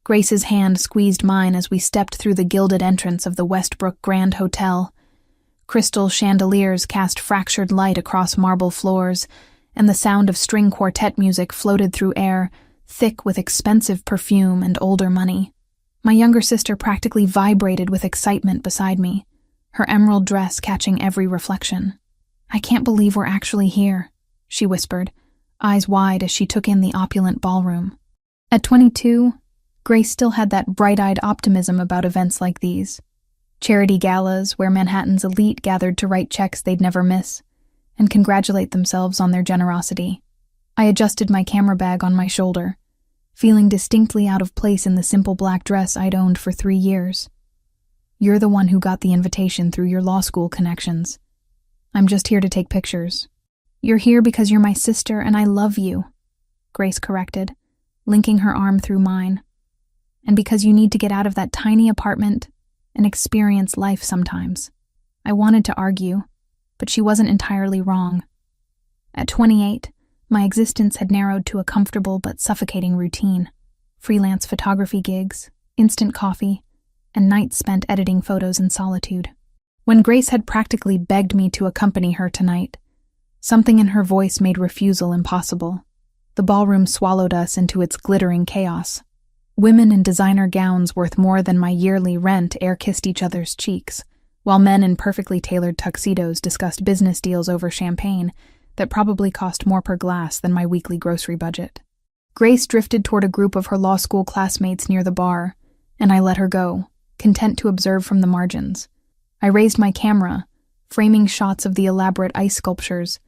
Grace's hand squeezed mine as we stepped through the gilded entrance of the Westbrook Grand Hotel. Crystal chandeliers cast fractured light across marble floors, and the sound of string quartet music floated through air, thick with expensive perfume and older money. My younger sister practically vibrated with excitement beside me, her emerald dress catching every reflection. "I can't believe we're actually here," she whispered, eyes wide as she took in the opulent ballroom. At 22, Grace still had that bright-eyed optimism about events like these. Charity galas where Manhattan's elite gathered to write checks they'd never miss and congratulate themselves on their generosity. I adjusted my camera bag on my shoulder, feeling distinctly out of place in the simple black dress I'd owned for 3 years. "You're the one who got the invitation through your law school connections. I'm just here to take pictures." "You're here because you're my sister and I love you," Grace corrected, linking her arm through mine. "And because you need to get out of that tiny apartment and experience life sometimes." I wanted to argue, but she wasn't entirely wrong. At 28, my existence had narrowed to a comfortable but suffocating routine. Freelance photography gigs, instant coffee, and nights spent editing photos in solitude. When Grace had practically begged me to accompany her tonight, something in her voice made refusal impossible. The ballroom swallowed us into its glittering chaos. Women in designer gowns worth more than my yearly rent air-kissed each other's cheeks, while men in perfectly tailored tuxedos discussed business deals over champagne that probably cost more per glass than my weekly grocery budget. Grace drifted toward a group of her law school classmates near the bar, and I let her go, content to observe from the margins. I raised my camera, framing shots of the elaborate ice sculptures,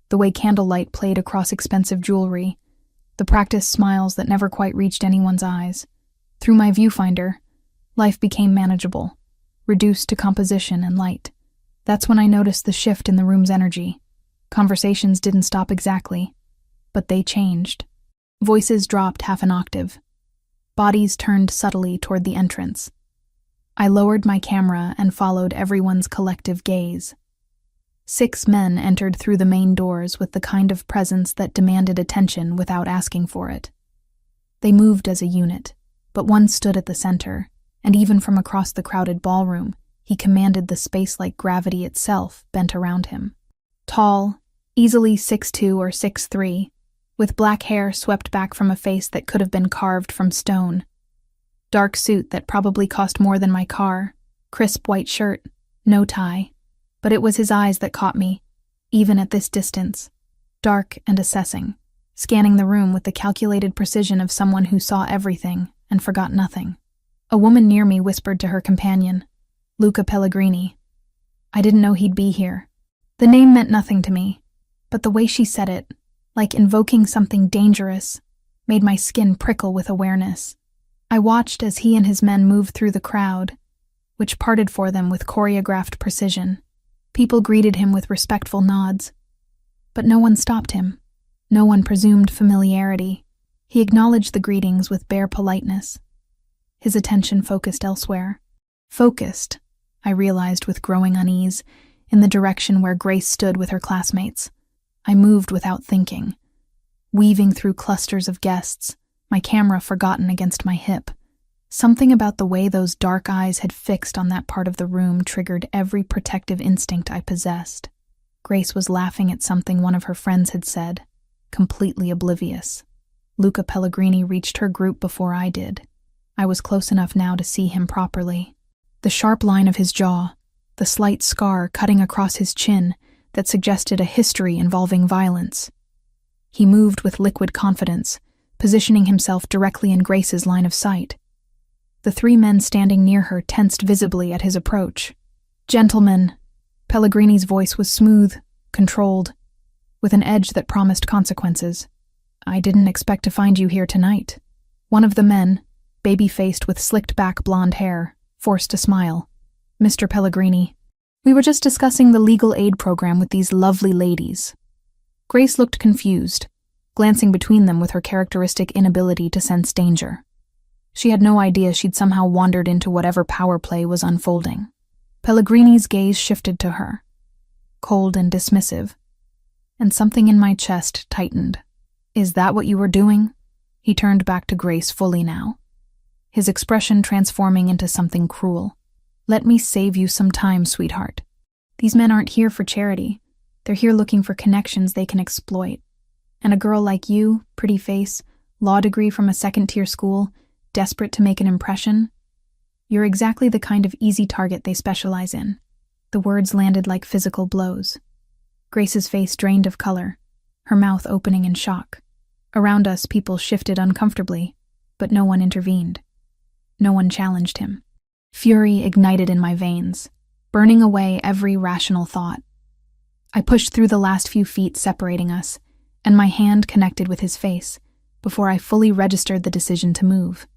the way candlelight played across expensive jewelry, the practiced smiles that never quite reached anyone's eyes. Through my viewfinder, life became manageable, reduced to composition and light. That's when I noticed the shift in the room's energy. Conversations didn't stop exactly, but they changed. Voices dropped half an octave. Bodies turned subtly toward the entrance. I lowered my camera and followed everyone's collective gaze. 6 men entered through the main doors with the kind of presence that demanded attention without asking for it. They moved as a unit, but one stood at the center, and even from across the crowded ballroom, he commanded the space like gravity itself bent around him. Tall, easily 6'2" or 6'3", with black hair swept back from a face that could have been carved from stone. Dark suit that probably cost more than my car, crisp white shirt, no tie. But it was his eyes that caught me, even at this distance, dark and assessing, scanning the room with the calculated precision of someone who saw everything and forgot nothing. A woman near me whispered to her companion, "Luca Pellegrini." I didn't know he'd be here. The name meant nothing to me, but the way she said it, like invoking something dangerous, made my skin prickle with awareness. I watched as he and his men moved through the crowd, which parted for them with choreographed precision. People greeted him with respectful nods, but no one stopped him. No one presumed familiarity. He acknowledged the greetings with bare politeness. His attention focused elsewhere. Focused, I realized with growing unease, in the direction where Grace stood with her classmates. I moved without thinking, weaving through clusters of guests, my camera forgotten against my hip. Something about the way those dark eyes had fixed on that part of the room triggered every protective instinct I possessed. Grace was laughing at something one of her friends had said, completely oblivious. Luca Pellegrini reached her group before I did. I was close enough now to see him properly. The sharp line of his jaw, the slight scar cutting across his chin that suggested a history involving violence. He moved with liquid confidence, positioning himself directly in Grace's line of sight. The 3 men standing near her tensed visibly at his approach. "Gentlemen," Pellegrini's voice was smooth, controlled, with an edge that promised consequences. "I didn't expect to find you here tonight." One of the men, baby-faced with slicked-back blonde hair, forced a smile. "Mr. Pellegrini, we were just discussing the legal aid program with these lovely ladies." Grace looked confused, glancing between them with her characteristic inability to sense danger. She had no idea she'd somehow wandered into whatever power play was unfolding. Pellegrini's gaze shifted to her, cold and dismissive, and something in my chest tightened. "Is that what you were doing?" He turned back to Grace fully now. his expression transforming into something cruel. "Let me save you some time, sweetheart. These men aren't here for charity. They're here looking for connections they can exploit. And a girl like you, pretty face, law degree from a second-tier school, desperate to make an impression? You're exactly the kind of easy target they specialize in." The words landed like physical blows. Grace's face drained of color, her mouth opening in shock. Around us, people shifted uncomfortably, but no one intervened. No one challenged him. Fury ignited in my veins, burning away every rational thought. I pushed through the last few feet separating us, and my hand connected with his face before I fully registered the decision to move.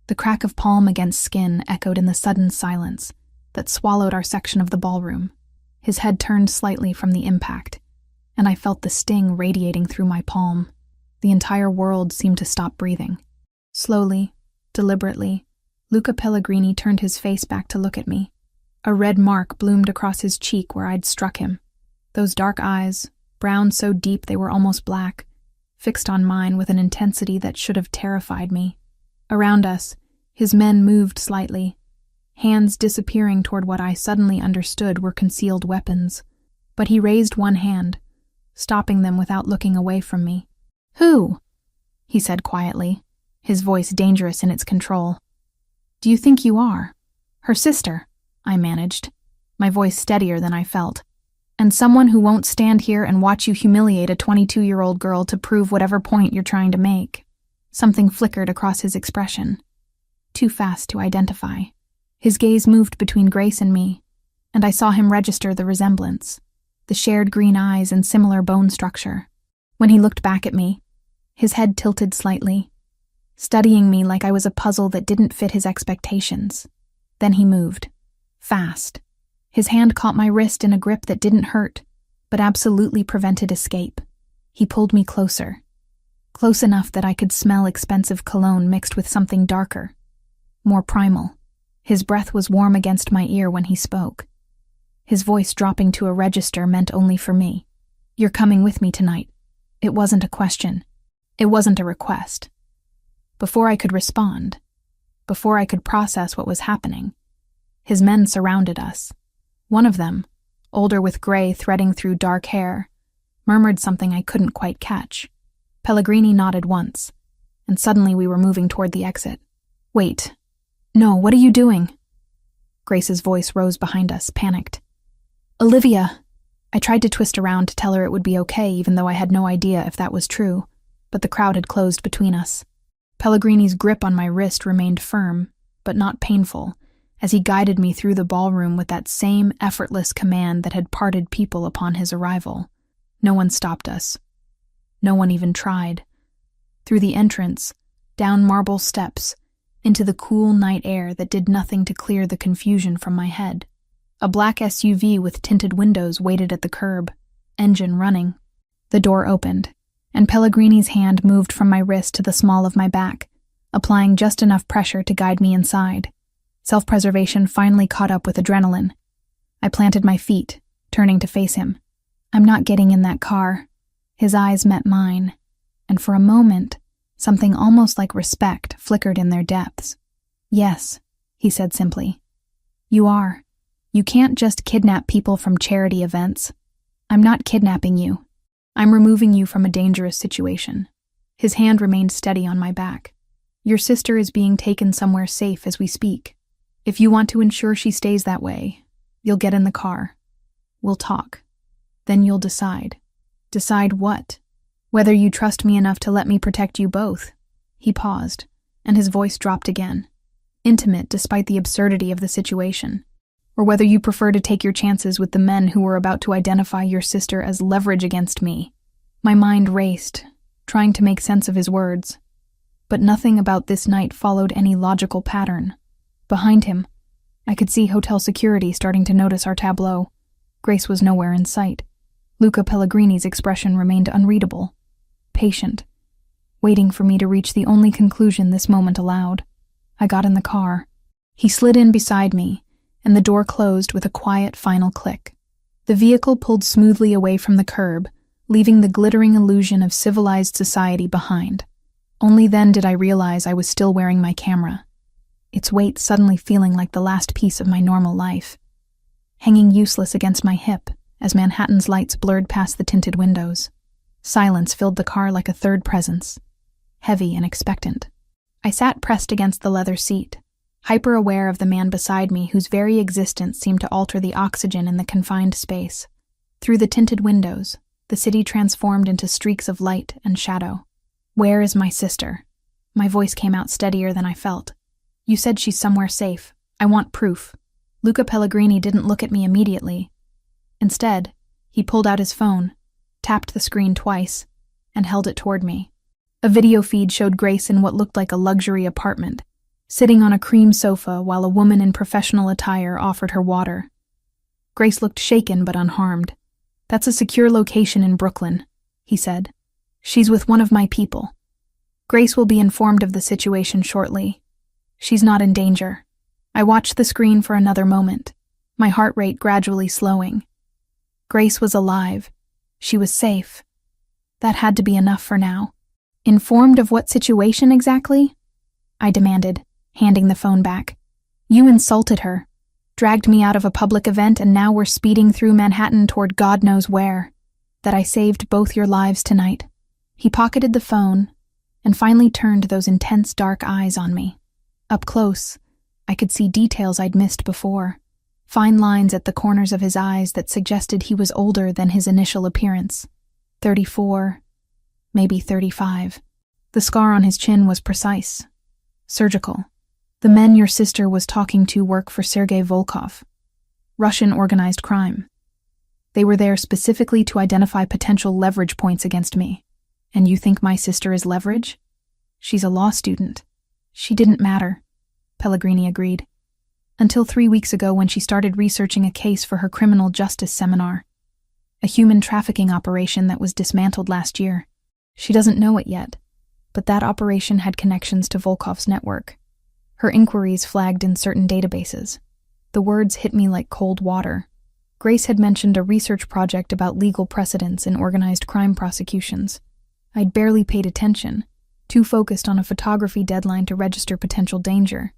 The crack of palm against skin echoed in the sudden silence that swallowed our section of the ballroom. His head turned slightly from the impact, and I felt the sting radiating through my palm. The entire world seemed to stop breathing. Slowly, deliberately, Luca Pellegrini turned his face back to look at me. A red mark bloomed across his cheek where I'd struck him. Those dark eyes, brown so deep they were almost black, fixed on mine with an intensity that should have terrified me. Around us, his men moved slightly, hands disappearing toward what I suddenly understood were concealed weapons. But he raised one hand, stopping them without looking away from me. "Who?" he said quietly, his voice dangerous in its control. "Do you think you are?" "Her sister," I managed, my voice steadier than I felt. "And someone who won't stand here and watch you humiliate a 22-year-old girl to prove whatever point you're trying to make." Something flickered across his expression, too fast to identify. His gaze moved between Grace and me, and I saw him register the resemblance, the shared green eyes and similar bone structure. When he looked back at me, his head tilted slightly, studying me like I was a puzzle that didn't fit his expectations. Then he moved. Fast. His hand caught my wrist in a grip that didn't hurt, but absolutely prevented escape. He pulled me closer. Close enough that I could smell expensive cologne mixed with something darker, more primal. His breath was warm against my ear when he spoke. His voice dropping to a register meant only for me. "You're coming with me tonight." It wasn't a question. It wasn't a request. Before I could respond, before I could process what was happening, his men surrounded us. One of them, older with gray threading through dark hair, murmured something I couldn't quite catch. Pellegrini nodded once, and suddenly we were moving toward the exit. "Wait. No, what are you doing?" Grace's voice rose behind us, panicked. "Olivia!" I tried to twist around to tell her it would be okay, even though I had no idea if that was true, but the crowd had closed between us. Pellegrini's grip on my wrist remained firm, but not painful, as he guided me through the ballroom with that same effortless command that had parted people upon his arrival. No one stopped us. No one even tried. Through the entrance, down marble steps, into the cool night air that did nothing to clear the confusion from my head. A black SUV with tinted windows waited at the curb, engine running. The door opened, and Pellegrini's hand moved from my wrist to the small of my back, applying just enough pressure to guide me inside. Self-preservation finally caught up with adrenaline. I planted my feet, turning to face him. "I'm not getting in that car." His eyes met mine, and for a moment, something almost like respect flickered in their depths. "Yes," he said simply. "You are. You can't just kidnap people from charity events. I'm not kidnapping you. I'm removing you from a dangerous situation." His hand remained steady on my back. "Your sister is being taken somewhere safe as we speak. If you want to ensure she stays that way, you'll get in the car. We'll talk. Then you'll decide." "Decide what?" "Whether you trust me enough to let me protect you both." He paused, and his voice dropped again, intimate despite the absurdity of the situation. "Or whether you prefer to take your chances with the men who were about to identify your sister as leverage against me." My mind raced, trying to make sense of his words. But nothing about this night followed any logical pattern. Behind him, I could see hotel security starting to notice our tableau. Grace was nowhere in sight. Luca Pellegrini's expression remained unreadable, patient, waiting for me to reach the only conclusion this moment allowed. I got in the car. He slid in beside me, and the door closed with a quiet final click. The vehicle pulled smoothly away from the curb, leaving the glittering illusion of civilized society behind. Only then did I realize I was still wearing my camera. its weight suddenly feeling like the last piece of my normal life. Hanging useless against my hip as Manhattan's lights blurred past the tinted windows. Silence filled the car like a third presence, heavy and expectant. I sat pressed against the leather seat, hyper-aware of the man beside me whose very existence seemed to alter the oxygen in the confined space. Through the tinted windows, the city transformed into streaks of light and shadow. "Where is my sister?" My voice came out steadier than I felt. "You said she's somewhere safe. I want proof." Luca Pellegrini didn't look at me immediately. Instead, he pulled out his phone, tapped the screen twice, and held it toward me. A video feed showed Grace in what looked like a luxury apartment, sitting on a cream sofa while a woman in professional attire offered her water. Grace looked shaken but unharmed. "That's a secure location in Brooklyn," he said. "She's with one of my people. Grace will be informed of the situation shortly. She's not in danger." I watched the screen for another moment, my heart rate gradually slowing. Grace was alive. She was safe. That had to be enough for now. "Informed of what situation exactly?" I demanded, handing the phone back. "You insulted her, dragged me out of a public event, and now we're speeding through Manhattan toward God knows where. That I saved both your lives tonight." He pocketed the phone and finally turned those intense dark eyes on me. Up close, I could see details I'd missed before, fine lines at the corners of his eyes that suggested he was older than his initial appearance. 34, maybe 35. The scar on his chin was precise, surgical. "The men your sister was talking to work for Sergei Volkov, Russian organized crime. They were there specifically to identify potential leverage points against me. And you think my sister is leverage? She's a law student. She didn't matter," Pellegrini agreed. "Until 3 weeks ago when she started researching a case for her criminal justice seminar. A human trafficking operation that was dismantled last year. She doesn't know it yet, but that operation had connections to Volkov's network. Her inquiries flagged in certain databases. The words hit me like cold water. Grace had mentioned a research project about legal precedents in organized crime prosecutions. I'd barely paid attention, too focused on a photography deadline to register potential danger.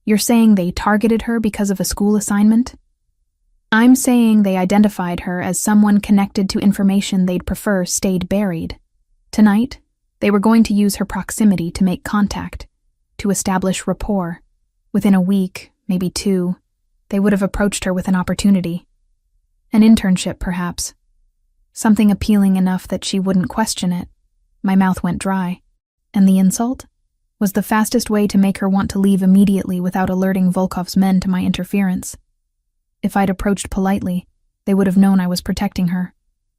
You're saying they targeted her because of a school assignment? I'm saying they identified her as someone connected to information they'd prefer stayed buried. Tonight, they were going to use her proximity to make contact, to establish rapport. Within a week, maybe 2, they would have approached her with an opportunity. An internship, perhaps. Something appealing enough that she wouldn't question it. My mouth went dry. And the insult? Was the fastest way to make her want to leave immediately without alerting Volkov's men to my interference. If I'd approached politely, they would have known I was protecting her.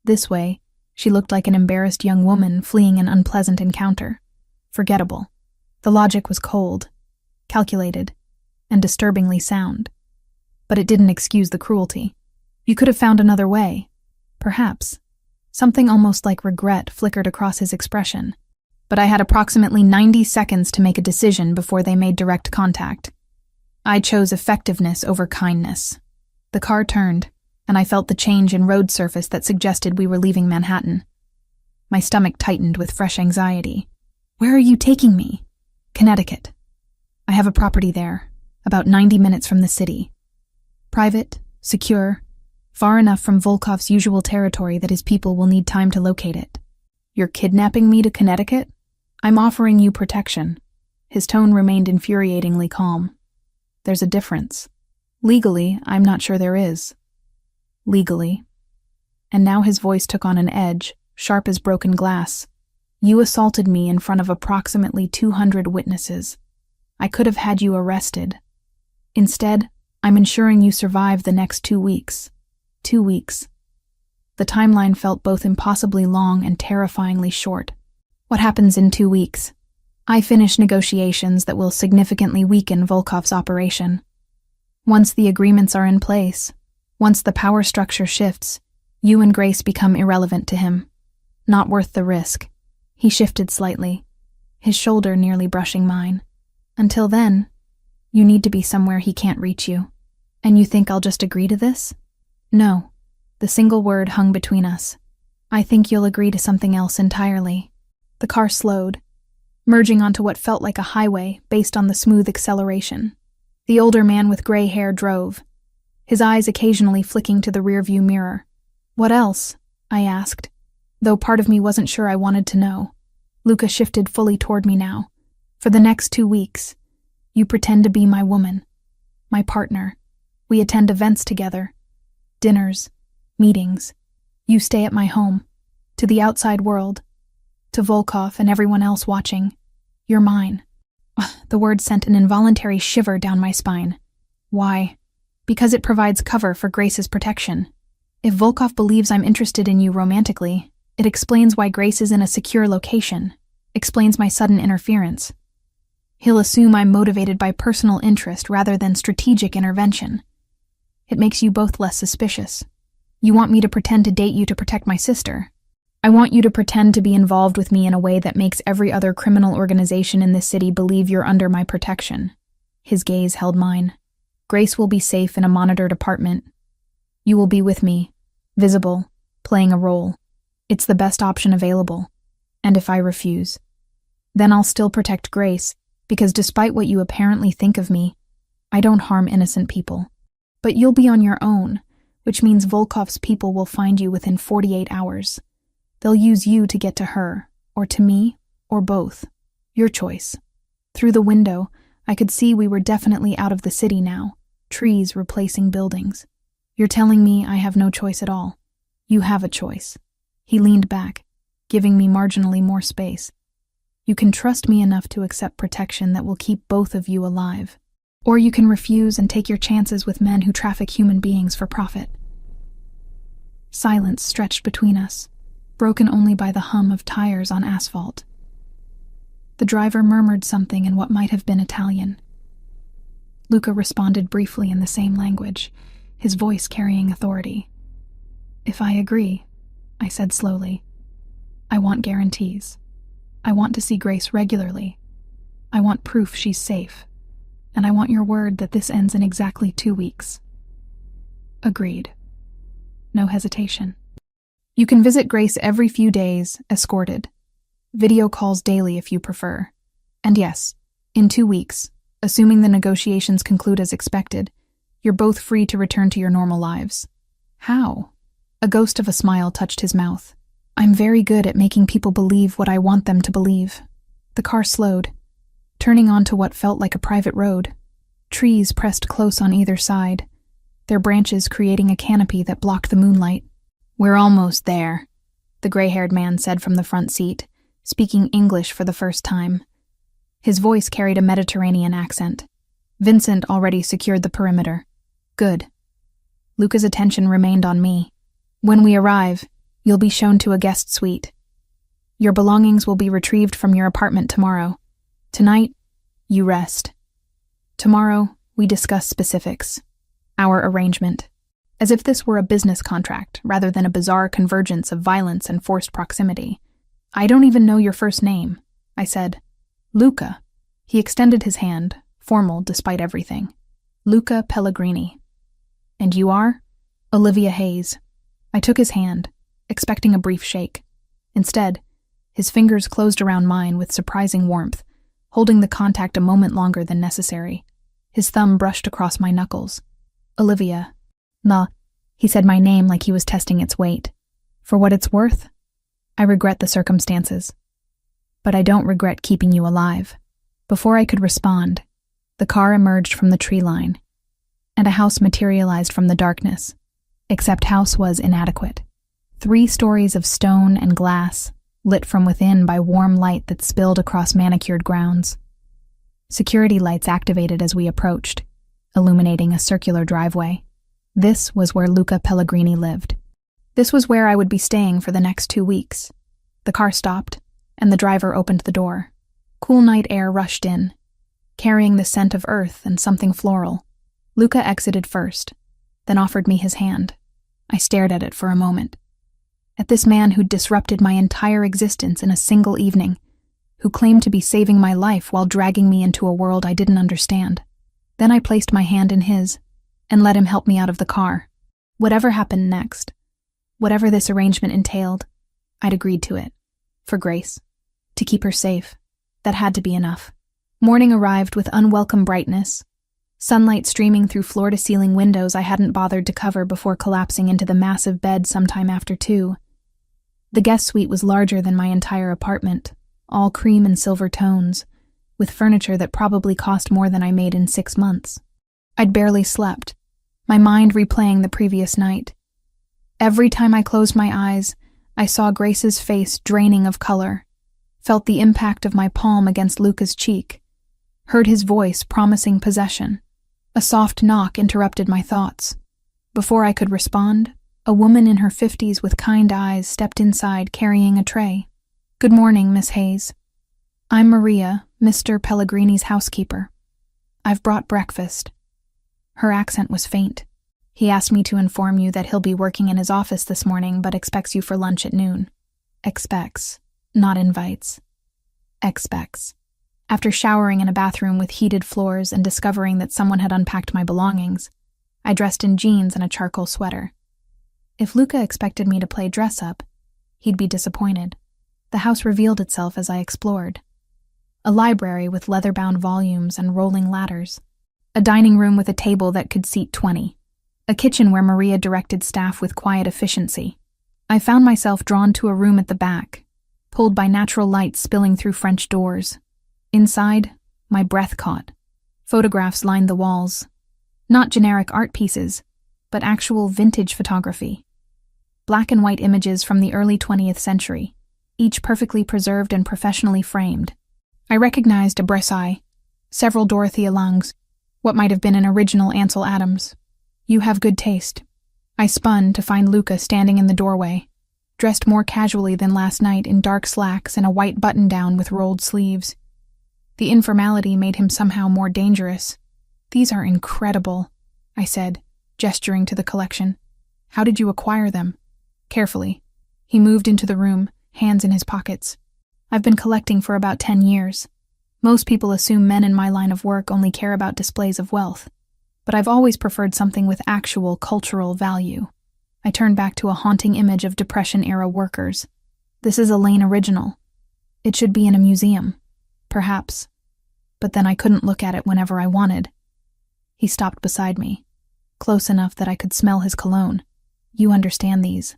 This way, she looked like an embarrassed young woman fleeing an unpleasant encounter. Forgettable. The logic was cold, calculated, and disturbingly sound. But it didn't excuse the cruelty. You could have found another way. Perhaps. Something almost like regret flickered across his expression. But I had approximately 90 seconds to make a decision before they made direct contact. I chose effectiveness over kindness. The car turned, and I felt the change in road surface that suggested we were leaving Manhattan. My stomach tightened with fresh anxiety. "Where are you taking me?" "Connecticut. I have a property there, about 90 minutes from the city. Private, secure, far enough from Volkov's usual territory that his people will need time to locate it." "You're kidnapping me to Connecticut?" "I'm offering you protection." His tone remained infuriatingly calm. "There's a difference. Legally, I'm not sure there is." "Legally." And now his voice took on an edge, sharp as broken glass. "You assaulted me in front of approximately 200 witnesses. I could have had you arrested. Instead, I'm ensuring you survive the next 2 weeks. 2 weeks. The timeline felt both impossibly long and terrifyingly short. What happens in 2 weeks? I finish negotiations that will significantly weaken Volkov's operation. Once the agreements are in place, once the power structure shifts, you and Grace become irrelevant to him. Not worth the risk. He shifted slightly, his shoulder nearly brushing mine. Until then, you need to be somewhere he can't reach you. And you think I'll just agree to this? No. The single word hung between us. I think you'll agree to something else entirely. The car slowed, merging onto what felt like a highway based on the smooth acceleration. The older man with gray hair drove, his eyes occasionally flicking to the rearview mirror. "What else?" I asked, though part of me wasn't sure I wanted to know. Luca shifted fully toward me now. "For the next 2 weeks, you pretend to be my woman, my partner. We attend events together, dinners, meetings. You stay at my home. To the outside world, to Volkov and everyone else watching, you're mine." The word sent an involuntary shiver down my spine. "Why?" "Because it provides cover for Grace's protection. If Volkov believes I'm interested in you romantically, it explains why Grace is in a secure location, explains my sudden interference. He'll assume I'm motivated by personal interest rather than strategic intervention. It makes you both less suspicious. You want me to pretend to date you to protect my sister. I want you to pretend to be involved with me in a way that makes every other criminal organization in this city believe you're under my protection." His gaze held mine. "Grace will be safe in a monitored apartment. You will be with me, visible, playing a role. It's the best option available. And if I refuse, then I'll still protect Grace, because despite what you apparently think of me, I don't harm innocent people. But you'll be on your own, which means Volkov's people will find you within 48 hours. They'll use you to get to her, or to me, or both. Your choice." Through the window, I could see we were definitely out of the city now, trees replacing buildings. "You're telling me I have no choice at all. You have a choice." He leaned back, giving me marginally more space. "You can trust me enough to accept protection that will keep both of you alive. Or you can refuse and take your chances with men who traffic human beings for profit." Silence stretched between us, broken only by the hum of tires on asphalt. The driver murmured something in what might have been Italian. Luca responded briefly in the same language, his voice carrying authority. "If I agree," I said slowly, "I want guarantees. I want to see Grace regularly. I want proof she's safe. And I want your word that this ends in exactly 2 weeks." "Agreed." No hesitation. "You can visit Grace every few days, escorted. Video calls daily if you prefer. And yes, in 2 weeks, assuming the negotiations conclude as expected, you're both free to return to your normal lives." "How?" A ghost of a smile touched his mouth. "I'm very good at making people believe what I want them to believe." The car slowed, turning onto what felt like a private road. Trees pressed close on either side, their branches creating a canopy that blocked the moonlight. "We're almost there," the gray-haired man said from the front seat, speaking English for the first time. His voice carried a Mediterranean accent. Vincent already secured the perimeter. "Good." Luca's attention remained on me. "When we arrive, you'll be shown to a guest suite. Your belongings will be retrieved from your apartment tomorrow. Tonight, you rest. Tomorrow, we discuss specifics. Our arrangement." As if this were a business contract, rather than a bizarre convergence of violence and forced proximity. "I don't even know your first name," I said. "Luca." He extended his hand, formal despite everything. "Luca Pellegrini." "And you are?" "Olivia Hayes." I took his hand, expecting a brief shake. Instead, his fingers closed around mine with surprising warmth, holding the contact a moment longer than necessary. His thumb brushed across my knuckles. "Olivia." "Nah," he said my name like he was testing its weight. "For what it's worth, I regret the circumstances. But I don't regret keeping you alive." Before I could respond, the car emerged from the tree line, and a house materialized from the darkness, except house was inadequate. 3 stories of stone and glass, lit from within by warm light that spilled across manicured grounds. Security lights activated as we approached, illuminating a circular driveway. This was where Luca Pellegrini lived. This was where I would be staying for the next 2 weeks. The car stopped, and the driver opened the door. Cool night air rushed in, carrying the scent of earth and something floral. Luca exited first, then offered me his hand. I stared at it for a moment. At this man who'd disrupted my entire existence in a single evening, who claimed to be saving my life while dragging me into a world I didn't understand. Then I placed my hand in his, and let him help me out of the car. Whatever happened next, whatever this arrangement entailed, I'd agreed to it. For Grace. To keep her safe. That had to be enough. Morning arrived with unwelcome brightness. sunlight streaming through floor-to-ceiling windows I hadn't bothered to cover before collapsing into the massive bed sometime after 2. The guest suite was larger than my entire apartment, all cream and silver tones, with furniture that probably cost more than I made in 6 months. I'd barely slept, my mind replaying the previous night. Every time I closed my eyes, I saw Grace's face draining of color, felt the impact of my palm against Luca's cheek, heard his voice promising possession. A soft knock interrupted my thoughts. Before I could respond, a woman in her 50s with kind eyes stepped inside carrying a tray. "Good morning, Miss Hayes. I'm Maria, Mr. Pellegrini's housekeeper. I've brought breakfast." Her accent was faint. "He asked me to inform you that he'll be working in his office this morning but expects you for lunch at noon." Expects, not invites. Expects. After showering in a bathroom with heated floors and discovering that someone had unpacked my belongings, I dressed in jeans and a charcoal sweater. If Luca expected me to play dress-up, he'd be disappointed. The house revealed itself as I explored. A library with leather-bound volumes and rolling ladders. A dining room with a table that could seat 20. A kitchen where Maria directed staff with quiet efficiency. I found myself drawn to a room at the back, pulled by natural light spilling through French doors. Inside, my breath caught. Photographs lined the walls. Not generic art pieces, but actual vintage photography. Black and white images from the early 20th century, each perfectly preserved and professionally framed. I recognized a Bresci, several Dorothea Langes, what might have been an original Ansel Adams. "You have good taste." I spun to find Luca standing in the doorway, dressed more casually than last night in dark slacks and a white button-down with rolled sleeves. The informality made him somehow more dangerous. "These are incredible," I said, gesturing to the collection. "How did you acquire them?" Carefully. He moved into the room, hands in his pockets. "I've been collecting for about 10 years. Most people assume men in my line of work only care about displays of wealth, but I've always preferred something with actual cultural value." I turned back to a haunting image of Depression-era workers. "This is a Lane original. It should be in a museum. Perhaps. But then I couldn't look at it whenever I wanted." He stopped beside me, close enough that I could smell his cologne. "You understand these.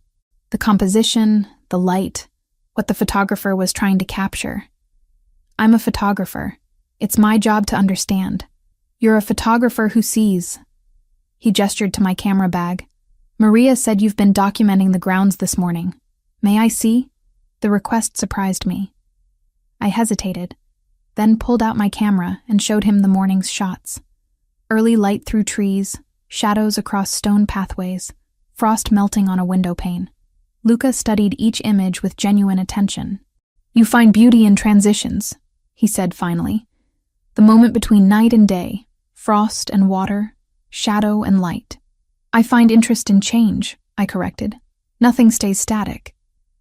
The composition, the light, what the photographer was trying to capture. I'm a photographer. It's my job to understand. You're a photographer who sees." He gestured to my camera bag. "Maria said you've been documenting the grounds this morning. May I see?" The request surprised me. I hesitated, then pulled out my camera and showed him the morning's shots. Early light through trees, shadows across stone pathways, frost melting on a window pane. Luca studied each image with genuine attention. "You find beauty in transitions," he said finally. "The moment between night and day, frost and water, shadow and light." "I find interest in change," I corrected. "Nothing stays static.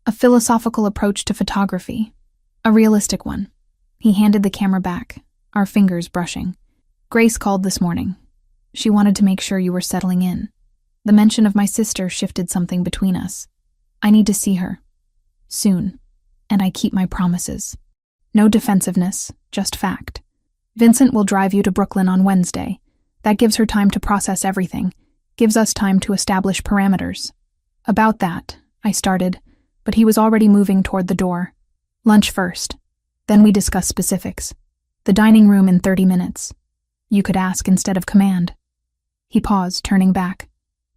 A philosophical approach to photography. A realistic one." He handed the camera back, our fingers brushing. "Grace called this morning. She wanted to make sure you were settling in. The mention of my sister shifted something between us. I need to see her. Soon. And I keep my promises. No defensiveness, just fact. Vincent will drive you to Brooklyn on Wednesday. That gives her time to process everything, gives us time to establish parameters." "About that," I started, but he was already moving toward the door. "Lunch first. Then we discuss specifics. The dining room in 30 minutes. You could ask instead of command." He paused, turning back.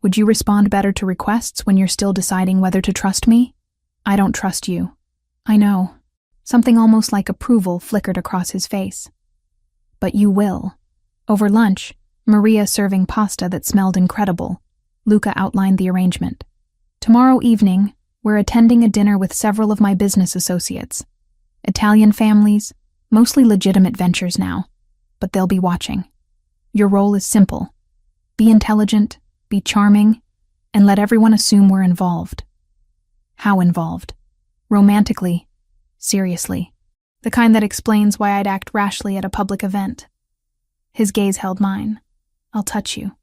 "Would you respond better to requests when you're still deciding whether to trust me?" "I don't trust you." "I know." Something almost like approval flickered across his face. "But you will." Over lunch, Maria serving pasta that smelled incredible, Luca outlined the arrangement. "Tomorrow evening, we're attending a dinner with several of my business associates. Italian families, mostly legitimate ventures now, but they'll be watching. Your role is simple. Be intelligent, be charming, and let everyone assume we're involved." "How involved?" "Romantically. Seriously. The kind that explains why I'd act rashly at a public event." His gaze held mine. "I'll touch you.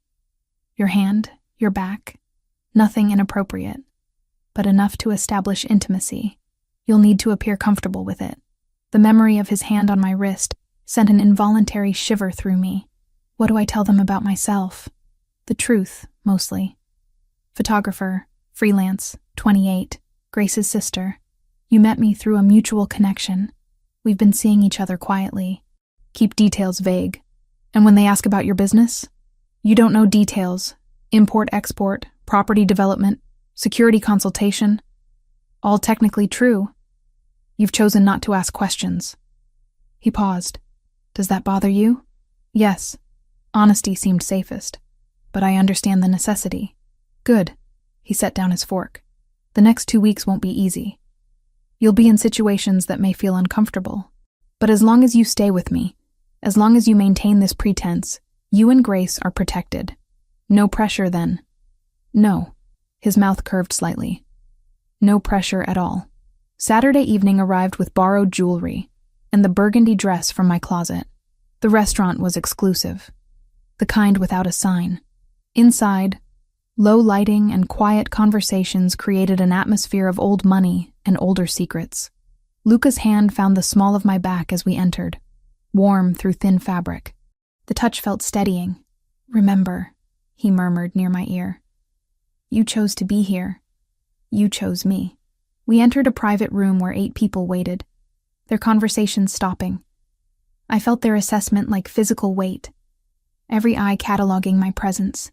Your hand, your back. Nothing inappropriate, but enough to establish intimacy. You'll need to appear comfortable with it." The memory of his hand on my wrist sent an involuntary shiver through me. What do I tell them about myself? The truth, mostly. Photographer, freelance, 28, Grace's sister. You met me through a mutual connection. We've been seeing each other quietly. Keep details vague. And when they ask about your business? You don't know details. Import-export, property development, security consultation. All technically true. You've chosen not to ask questions. He paused. Does that bother you? Yes. Honesty seemed safest. But I understand the necessity. Good. He set down his fork. The next 2 weeks won't be easy. You'll be in situations that may feel uncomfortable. But as long as you stay with me, as long as you maintain this pretense, you and Grace are protected. No pressure then. No. His mouth curved slightly. No pressure at all. Saturday evening arrived with borrowed jewelry and the burgundy dress from my closet. The restaurant was exclusive. The kind without a sign. Inside, low lighting and quiet conversations created an atmosphere of old money and older secrets. Luca's hand found the small of my back as we entered, warm through thin fabric. The touch felt steadying. Remember, he murmured near my ear. You chose to be here. You chose me. We entered a private room where 8 people waited, their conversations stopping. I felt their assessment like physical weight, every eye cataloging my presence.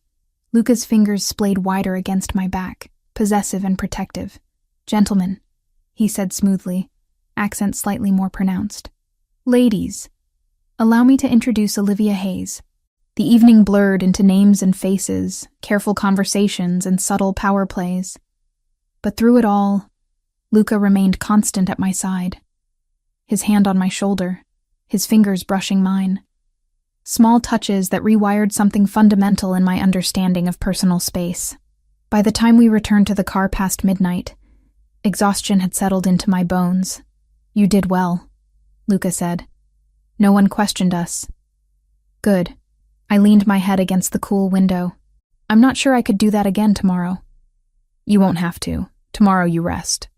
Luca's fingers splayed wider against my back, possessive and protective. Gentlemen, he said smoothly, accent slightly more pronounced. Ladies, allow me to introduce Olivia Hayes. The evening blurred into names and faces, careful conversations and subtle power plays. But through it all, Luca remained constant at my side, his hand on my shoulder, his fingers brushing mine. Small touches that rewired something fundamental in my understanding of personal space. By the time we returned to the car past midnight, exhaustion had settled into my bones. You did well, Luca said. No one questioned us. Good. I leaned my head against the cool window. I'm not sure I could do that again tomorrow. You won't have to. Tomorrow you rest.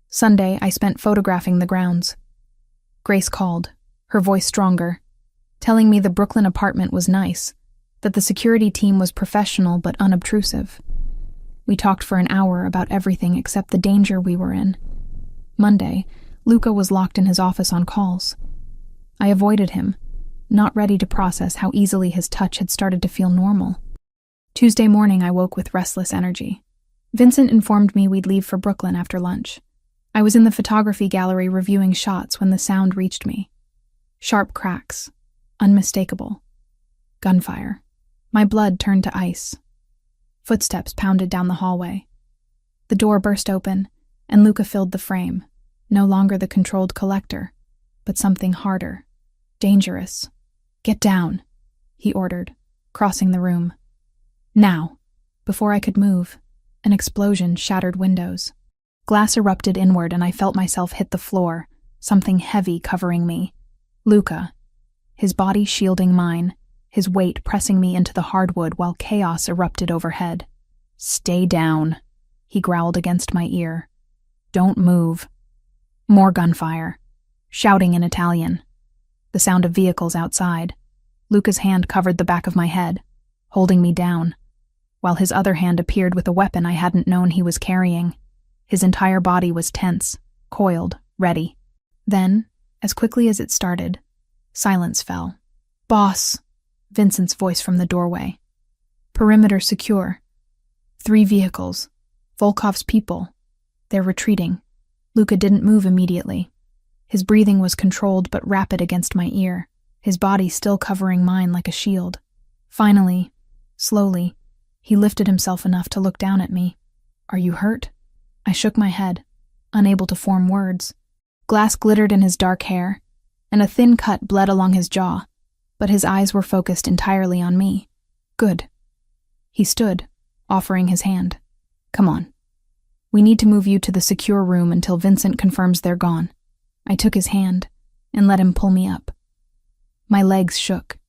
Sunday, I spent photographing the grounds. Grace called, her voice stronger, telling me the Brooklyn apartment was nice, that the security team was professional but unobtrusive. We talked for an hour about everything except the danger we were in. Monday, Luca was locked in his office on calls. I avoided him, not ready to process how easily his touch had started to feel normal. Tuesday morning, I woke with restless energy. Vincent informed me we'd leave for Brooklyn after lunch. I was in the photography gallery reviewing shots when the sound reached me. Sharp cracks. Unmistakable. Gunfire. My blood turned to ice. Footsteps pounded down the hallway. The door burst open, and Luca filled the frame, no longer the controlled collector, but something harder. Dangerous. Get down, he ordered, crossing the room. Now. Before I could move, an explosion shattered windows. Glass erupted inward and I felt myself hit the floor, something heavy covering me. Luca, his body shielding mine, his weight pressing me into the hardwood while chaos erupted overhead. Stay down, he growled against my ear. Don't move. More gunfire. Shouting in Italian. The sound of vehicles outside. Luca's hand covered the back of my head, holding me down, while his other hand appeared with a weapon I hadn't known he was carrying. His entire body was tense, coiled, ready. Then, as quickly as it started, silence fell. Boss, Vincent's voice from the doorway. Perimeter secure. 3 vehicles. Volkov's people. They're retreating. Luca didn't move immediately. His breathing was controlled but rapid against my ear, his body still covering mine like a shield. Finally, slowly, he lifted himself enough to look down at me. Are you hurt? I shook my head, unable to form words. Glass glittered in his dark hair, and a thin cut bled along his jaw, but his eyes were focused entirely on me. Good. He stood, offering his hand. Come on. We need to move you to the secure room until Vincent confirms they're gone. I took his hand and let him pull me up. My legs shook.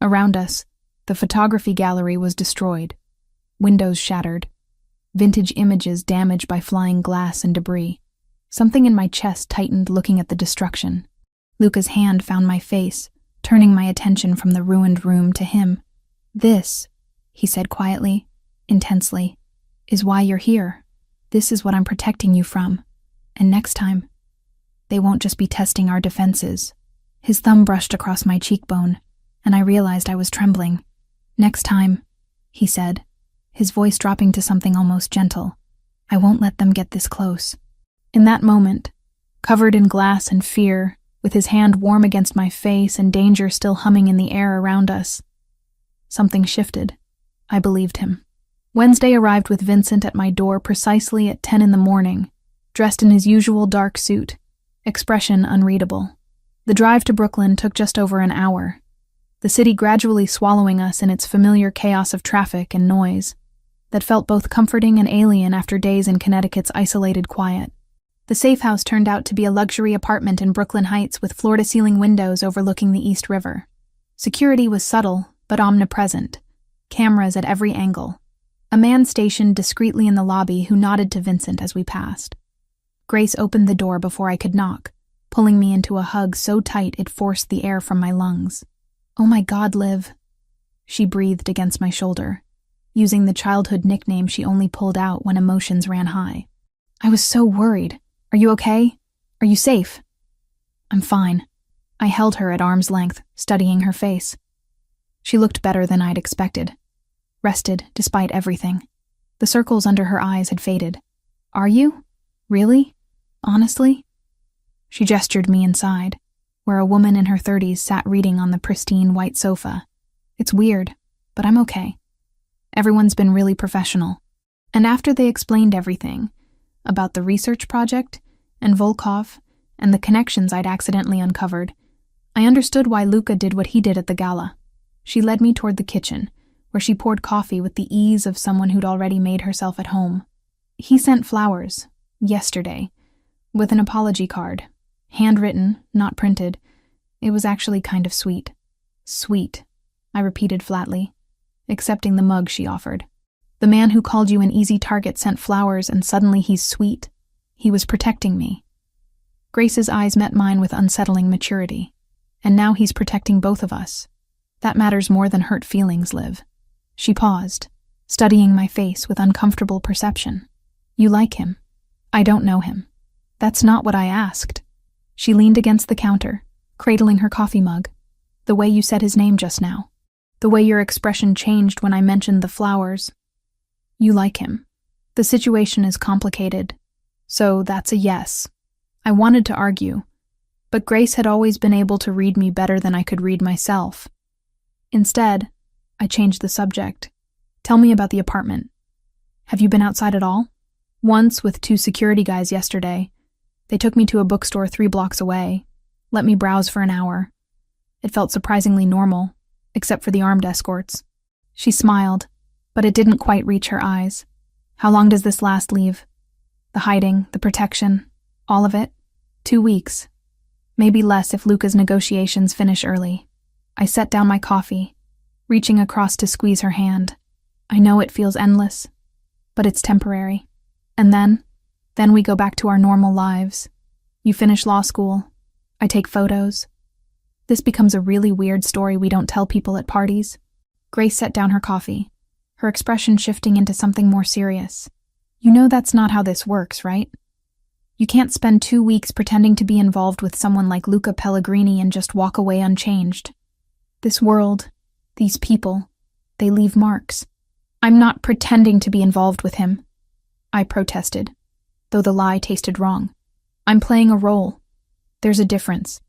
Around us, the photography gallery was destroyed. Windows shattered. Vintage images damaged by flying glass and debris. Something in my chest tightened looking at the destruction. Luca's hand found my face, turning my attention from the ruined room to him. "This," he said quietly, intensely, "is why you're here. This is what I'm protecting you from. And next time, they won't just be testing our defenses." His thumb brushed across my cheekbone, and I realized I was trembling. "Next time," he said, his voice dropping to something almost gentle, "I won't let them get this close." In that moment, covered in glass and fear, with his hand warm against my face and danger still humming in the air around us, something shifted. I believed him. Wednesday arrived with Vincent at my door precisely at 10 in the morning, dressed in his usual dark suit, expression unreadable. The drive to Brooklyn took just over an hour, the city gradually swallowing us in its familiar chaos of traffic and noise that felt both comforting and alien after days in Connecticut's isolated quiet. The safe house turned out to be a luxury apartment in Brooklyn Heights with floor-to-ceiling windows overlooking the East River. Security was subtle but omnipresent, cameras at every angle. A man stationed discreetly in the lobby who nodded to Vincent as we passed. Grace opened the door before I could knock, pulling me into a hug so tight it forced the air from my lungs. "Oh my God, Liv," she breathed against my shoulder, using the childhood nickname she only pulled out when emotions ran high. "I was so worried. Are you okay? Are you safe?" "I'm fine." I held her at arm's length, studying her face. She looked better than I'd expected, rested despite everything. The circles under her eyes had faded. "Are you? Really? Honestly?" She gestured me inside, where a woman in her 30s sat reading on the pristine white sofa. "It's weird, but I'm okay. Everyone's been really professional." And after they explained everything, about the research project, and Volkov, and the connections I'd accidentally uncovered, I understood why Luca did what he did at the gala. She led me toward the kitchen, where she poured coffee with the ease of someone who'd already made herself at home. He sent flowers, yesterday, with an apology card. Handwritten, not printed. It was actually kind of sweet. "Sweet," I repeated flatly, accepting the mug she offered. "The man who called you an easy target sent flowers and suddenly he's sweet. He was protecting me." Grace's eyes met mine with unsettling maturity. "And now he's protecting both of us. That matters more than hurt feelings, Liv." She paused, studying my face with uncomfortable perception. "You like him?" "I don't know him." "That's not what I asked." She leaned against the counter, cradling her coffee mug. "The way you said his name just now. The way your expression changed when I mentioned the flowers. You like him. The situation is complicated, so that's a yes." I wanted to argue, but Grace had always been able to read me better than I could read myself. Instead, I changed the subject. "Tell me about the apartment. Have you been outside at all?" "Once with 2 security guys yesterday. They took me to a bookstore 3 blocks away, let me browse for an hour. It felt surprisingly normal, except for the armed escorts." She smiled, but it didn't quite reach her eyes. "How long does this last, Leave? The hiding, the protection, all of it?" 2 weeks. Maybe less if Luca's negotiations finish early. I set down my coffee, reaching across to squeeze her hand. "I know it feels endless, but it's temporary. And then we go back to our normal lives. You finish law school. I take photos. This becomes a really weird story we don't tell people at parties." Grace set down her coffee, her expression shifting into something more serious. "You know that's not how this works, right? You can't spend 2 weeks pretending to be involved with someone like Luca Pellegrini and just walk away unchanged. This world, these people, they leave marks." "I'm not pretending to be involved with him," I protested, though the lie tasted wrong. "I'm playing a role. There's a difference."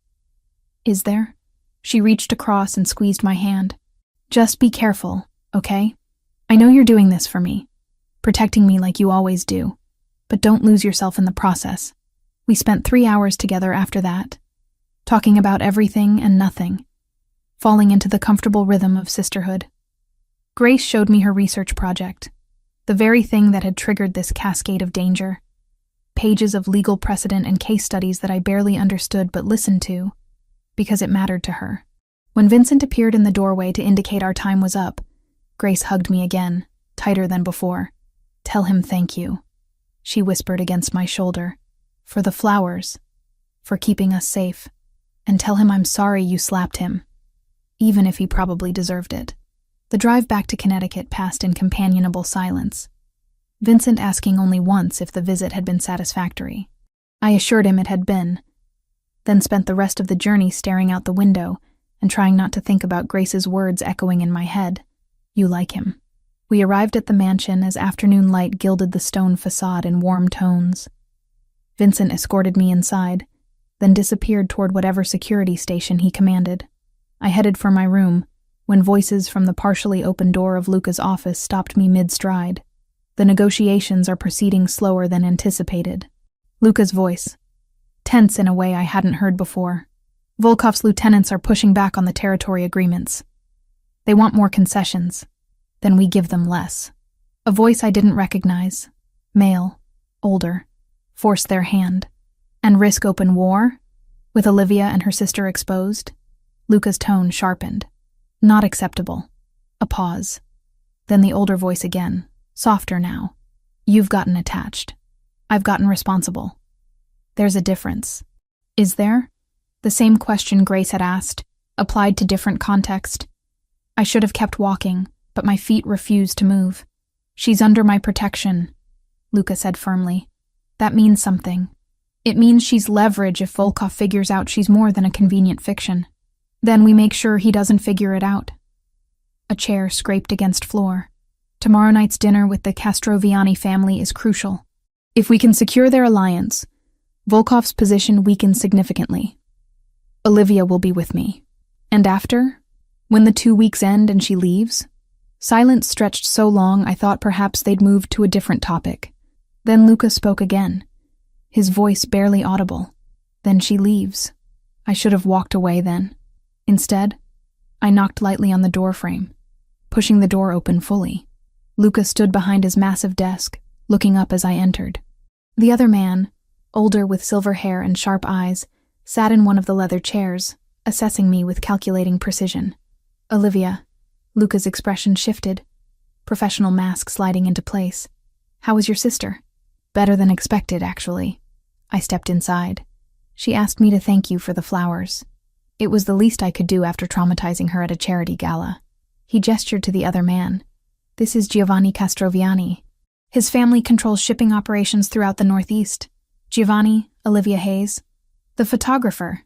"Is there?" She reached across and squeezed my hand. "Just be careful, okay? I know you're doing this for me, protecting me like you always do, but don't lose yourself in the process." We spent 3 hours together after that, talking about everything and nothing, falling into the comfortable rhythm of sisterhood. Grace showed me her research project, the very thing that had triggered this cascade of danger. Pages of legal precedent and case studies that I barely understood but listened to, because it mattered to her. When Vincent appeared in the doorway to indicate our time was up, Grace hugged me again, tighter than before. "Tell him thank you," she whispered against my shoulder, "for the flowers, for keeping us safe, and tell him I'm sorry you slapped him, even if he probably deserved it." The drive back to Connecticut passed in companionable silence, Vincent asking only once if the visit had been satisfactory. I assured him it had been, then spent the rest of the journey staring out the window and trying not to think about Grace's words echoing in my head. You like him. We arrived at the mansion as afternoon light gilded the stone facade in warm tones. Vincent escorted me inside, then disappeared toward whatever security station he commanded. I headed for my room, when voices from the partially open door of Luca's office stopped me mid-stride. The negotiations are proceeding slower than anticipated. Luca's voice, tense in a way I hadn't heard before. Volkov's lieutenants are pushing back on the territory agreements. They want more concessions. Then we give them less. A voice I didn't recognize, male, older, forced their hand. And risk open war? With Olivia and her sister exposed? Luca's tone sharpened. Not acceptable. A pause. Then the older voice again, softer now. You've gotten attached. I've gotten responsible. There's a difference. Is there? The same question Grace had asked, applied to different context. I should have kept walking, but my feet refused to move. She's under my protection, Luca said firmly. That means something. It means she's leverage if Volkov figures out she's more than a convenient fiction. Then we make sure he doesn't figure it out. A chair scraped against floor. Tomorrow night's dinner with the Castroviani family is crucial. If we can secure their alliance, Volkov's position weakens significantly. Olivia will be with me. And after? When the 2 weeks end and she leaves? Silence stretched so long I thought perhaps they'd moved to a different topic. Then Luca spoke again, his voice barely audible. Then she leaves. I should have walked away then. Instead, I knocked lightly on the door frame, pushing the door open fully. Luca stood behind his massive desk, looking up as I entered. The other man, older with silver hair and sharp eyes, sat in one of the leather chairs, assessing me with calculating precision. Olivia. Luca's expression shifted, professional mask sliding into place. How was your sister? Better than expected, actually. I stepped inside. She asked me to thank you for the flowers. It was the least I could do after traumatizing her at a charity gala. He gestured to the other man. This is Giovanni Castroviani. His family controls shipping operations throughout the Northeast. Giovanni, Olivia Hayes. The photographer,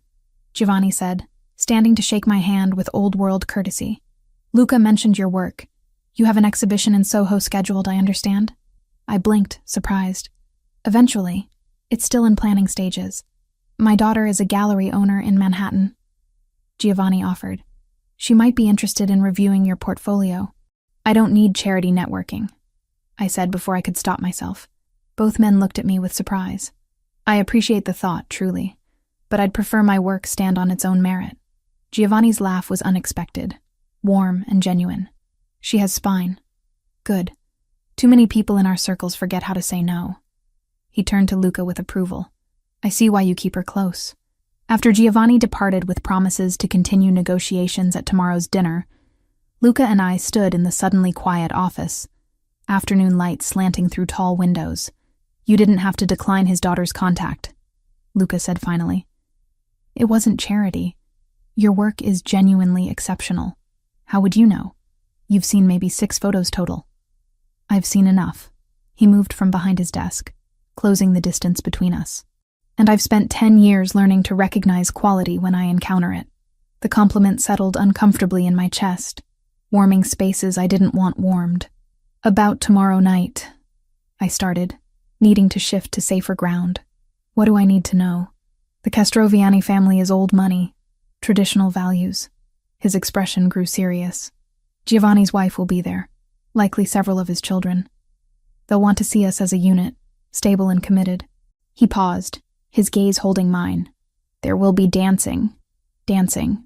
Giovanni said, standing to shake my hand with old-world courtesy. Luca mentioned your work. You have an exhibition in Soho scheduled, I understand? I blinked, surprised. Eventually. It's still in planning stages. My daughter is a gallery owner in Manhattan. Giovanni offered. She might be interested in reviewing your portfolio. I don't need charity networking, I said before I could stop myself. Both men looked at me with surprise. I appreciate the thought, truly, but I'd prefer my work stand on its own merit. Giovanni's laugh was unexpected, warm and genuine. She has spine. Good. Too many people in our circles forget how to say no. He turned to Luca with approval. I see why you keep her close. After Giovanni departed with promises to continue negotiations at tomorrow's dinner, Luca and I stood in the suddenly quiet office, afternoon light slanting through tall windows. You didn't have to decline his daughter's contact, Luca said finally. It wasn't charity. Your work is genuinely exceptional. How would you know? You've seen maybe 6 photos total. I've seen enough. He moved from behind his desk, closing the distance between us. And I've spent 10 years learning to recognize quality when I encounter it. The compliment settled uncomfortably in my chest, warming spaces I didn't want warmed. About tomorrow night, I started, needing to shift to safer ground. What do I need to know? The Castroviani family is old money, traditional values. His expression grew serious. Giovanni's wife will be there, likely several of his children. They'll want to see us as a unit, stable and committed. He paused, his gaze holding mine. There will be dancing. Dancing.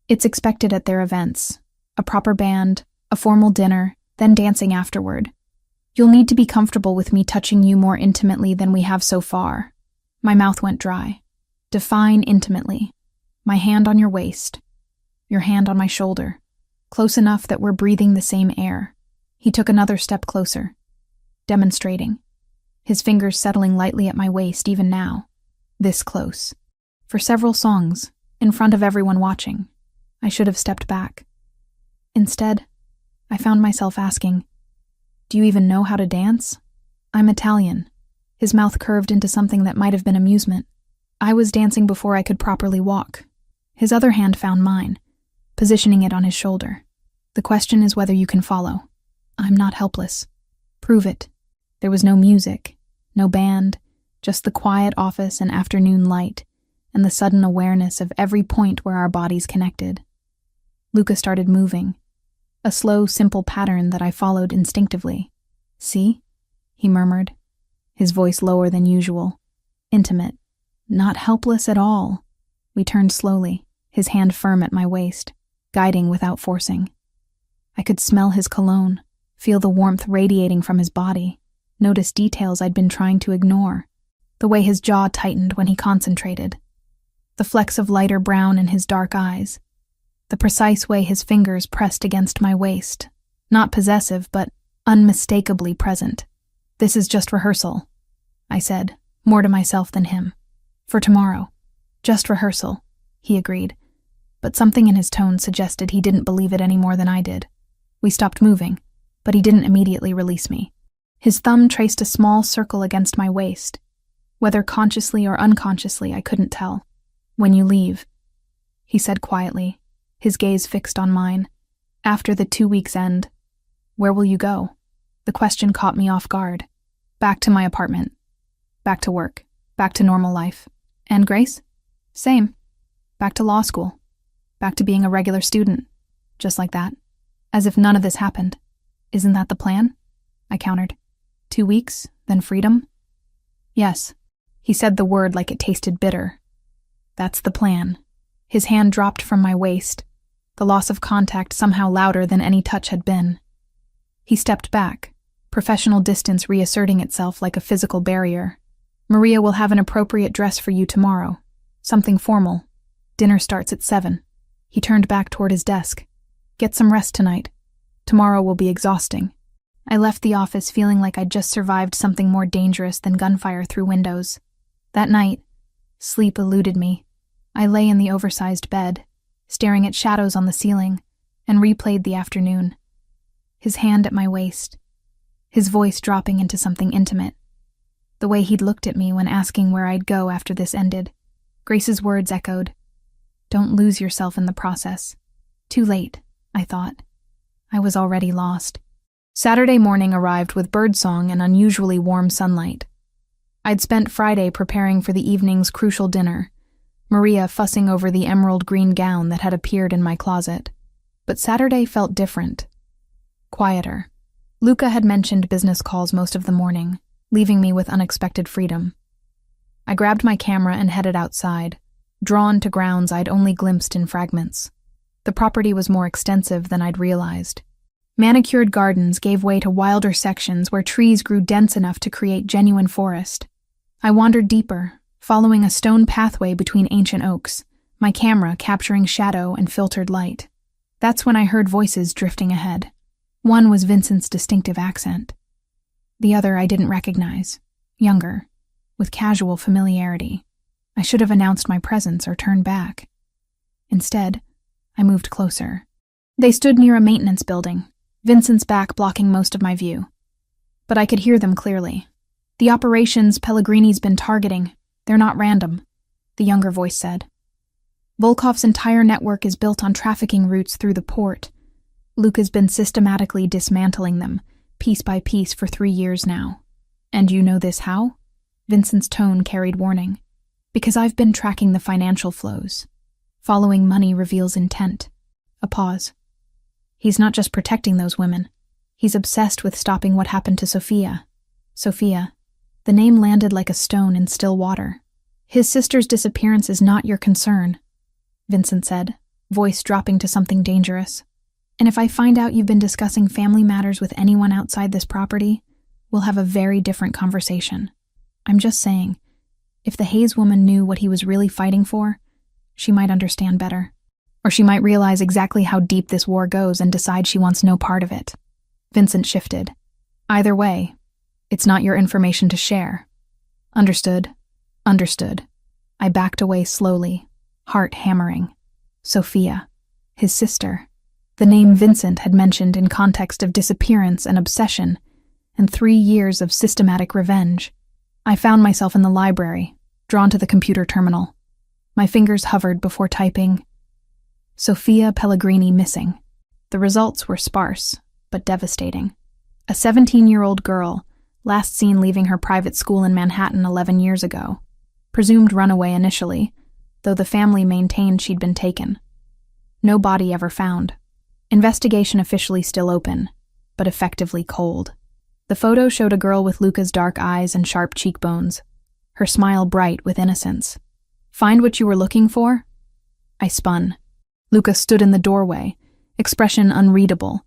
It's expected at their events. A proper band, a formal dinner, then dancing afterward. You'll need to be comfortable with me touching you more intimately than we have so far. My mouth went dry. Define intimately. My hand on your waist. Your hand on my shoulder. Close enough that we're breathing the same air. He took another step closer, demonstrating. His fingers settling lightly at my waist even now. This close. For several songs, in front of everyone watching. I should have stepped back. Instead, I found myself asking, "Do you even know how to dance?" "I'm Italian." His mouth curved into something that might have been amusement. I was dancing before I could properly walk. His other hand found mine, positioning it on his shoulder. "The question is whether you can follow. I'm not helpless." "Prove it." There was no music, no band, just the quiet office and afternoon light, and the sudden awareness of every point where our bodies connected. Luca started moving, a slow, simple pattern that I followed instinctively. "See?" he murmured, his voice lower than usual, intimate, not helpless at all. We turned slowly, his hand firm at my waist, guiding without forcing. I could smell his cologne, feel the warmth radiating from his body, notice details I'd been trying to ignore, the way his jaw tightened when he concentrated, the flecks of lighter brown in his dark eyes, the precise way his fingers pressed against my waist, not possessive but unmistakably present. "This is just rehearsal," I said, more to myself than him. "For tomorrow. Just rehearsal," he agreed, but something in his tone suggested he didn't believe it any more than I did. We stopped moving, but he didn't immediately release me. His thumb traced a small circle against my waist. Whether consciously or unconsciously, I couldn't tell. "When you leave," he said quietly, his gaze fixed on mine. "After the 2 weeks end, where will you go?" The question caught me off guard. "Back to my apartment. Back to work. Back to normal life." "And Grace?" "Same. Back to law school. Back to being a regular student." Just like that. As if none of this happened. "Isn't that the plan?" I countered. 2 weeks, then freedom?" "Yes." He said the word like it tasted bitter. "That's the plan." His hand dropped from my waist, the loss of contact somehow louder than any touch had been. He stepped back, professional distance reasserting itself like a physical barrier. "Maria will have an appropriate dress for you tomorrow. Something formal. Dinner starts at 7. He turned back toward his desk. "Get some rest tonight. Tomorrow will be exhausting." I left the office feeling like I'd just survived something more dangerous than gunfire through windows. That night, sleep eluded me. I lay in the oversized bed, staring at shadows on the ceiling, and replayed the afternoon. His hand at my waist, his voice dropping into something intimate. The way he'd looked at me when asking where I'd go after this ended. Grace's words echoed. "Don't lose yourself in the process." Too late, I thought. I was already lost. Saturday morning arrived with birdsong and unusually warm sunlight. I'd spent Friday preparing for the evening's crucial dinner, Maria fussing over the emerald green gown that had appeared in my closet. But Saturday felt different. Quieter. Luca had mentioned business calls most of the morning, leaving me with unexpected freedom. I grabbed my camera and headed outside, drawn to grounds I'd only glimpsed in fragments. The property was more extensive than I'd realized. Manicured gardens gave way to wilder sections where trees grew dense enough to create genuine forest. I wandered deeper, following a stone pathway between ancient oaks, my camera capturing shadow and filtered light. That's when I heard voices drifting ahead. One was Vincent's distinctive accent. The other I didn't recognize, younger, with casual familiarity. I should have announced my presence or turned back. Instead, I moved closer. They stood near a maintenance building, Vincent's back blocking most of my view. But I could hear them clearly. "The operations Pellegrini's been targeting, they're not random," the younger voice said. "Volkov's entire network is built on trafficking routes through the port. Luca's been systematically dismantling them, piece by piece, for 3 years now. And you know this how?" Vincent's tone carried warning. "Because I've been tracking the financial flows. Following money reveals intent." A pause. "He's not just protecting those women. He's obsessed with stopping what happened to Sophia." Sophia. The name landed like a stone in still water. "His sister's disappearance is not your concern," Vincent said, voice dropping to something dangerous. "And if I find out you've been discussing family matters with anyone outside this property, we'll have a very different conversation. I'm just saying, if the Hayes woman knew what he was really fighting for, she might understand better. Or she might realize exactly how deep this war goes and decide she wants no part of it." Vincent shifted. "Either way, it's not your information to share." "Understood. Understood." I backed away slowly, heart hammering. Sophia, his sister. the name Vincent had mentioned in context of disappearance and obsession, and 3 years of systematic revenge. I found myself in the library, drawn to the computer terminal. My fingers hovered before typing, Sophia Pellegrini missing. The results were sparse, but devastating. A 17-year-old girl, last seen leaving her private school in Manhattan 11 years ago. Presumed runaway initially, though the family maintained she'd been taken. No body ever found. Investigation officially still open, but effectively cold. The photo showed a girl with Luca's dark eyes and sharp cheekbones, her smile bright with innocence. Find what you were looking for? I spun. Luca stood in the doorway, expression unreadable,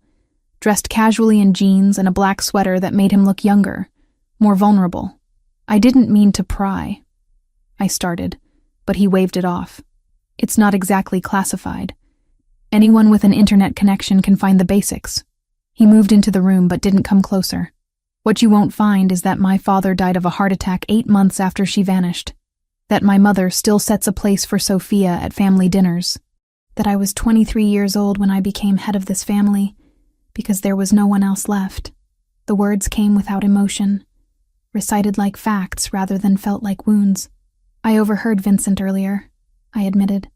dressed casually in jeans and a black sweater that made him look younger, more vulnerable. I didn't mean to pry. I started, but he waved it off. It's not exactly classified. Anyone with an internet connection can find the basics. He moved into the room but didn't come closer. What you won't find is that my father died of a heart attack 8 months after she vanished. That my mother still sets a place for Sophia at family dinners. That I was 23 years old when I became head of this family, because there was no one else left. The words came without emotion, recited like facts rather than felt like wounds. I overheard Vincent earlier, I admitted,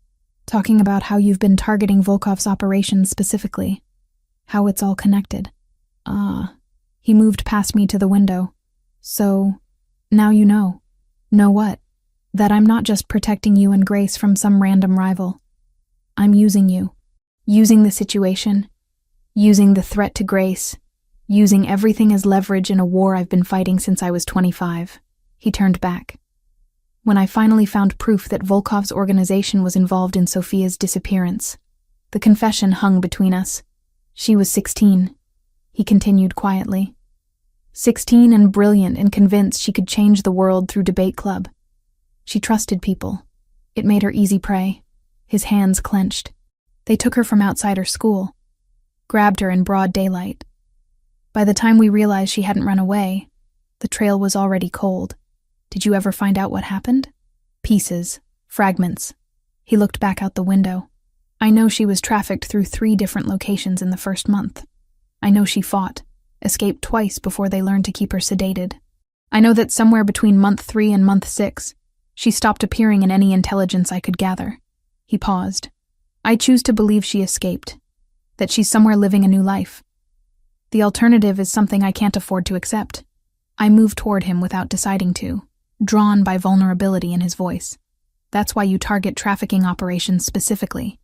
talking about how you've been targeting Volkov's operations specifically. How it's all connected. He moved past me to the window. So, now you know. Know what? That I'm not just protecting you and Grace from some random rival. I'm using you. Using the situation. Using the threat to Grace. Using everything as leverage in a war I've been fighting since I was 25. He turned back. When I finally found proof that Volkov's organization was involved in Sophia's disappearance. The confession hung between us. She was 16. He continued quietly. 16 and brilliant and convinced she could change the world through debate club. She trusted people. It made her easy prey. His hands clenched. They took her from outside her school. Grabbed her in broad daylight. By the time we realized she hadn't run away, the trail was already cold. Did you ever find out what happened? Pieces. Fragments. He looked back out the window. I know she was trafficked through 3 different locations in the first month. I know she fought, escaped twice before they learned to keep her sedated. I know that somewhere between month 3 and month 6, she stopped appearing in any intelligence I could gather. He paused. I choose to believe she escaped, that she's somewhere living a new life. The alternative is something I can't afford to accept. I moved toward him without deciding to, drawn by vulnerability in his voice. That's why you target trafficking operations specifically.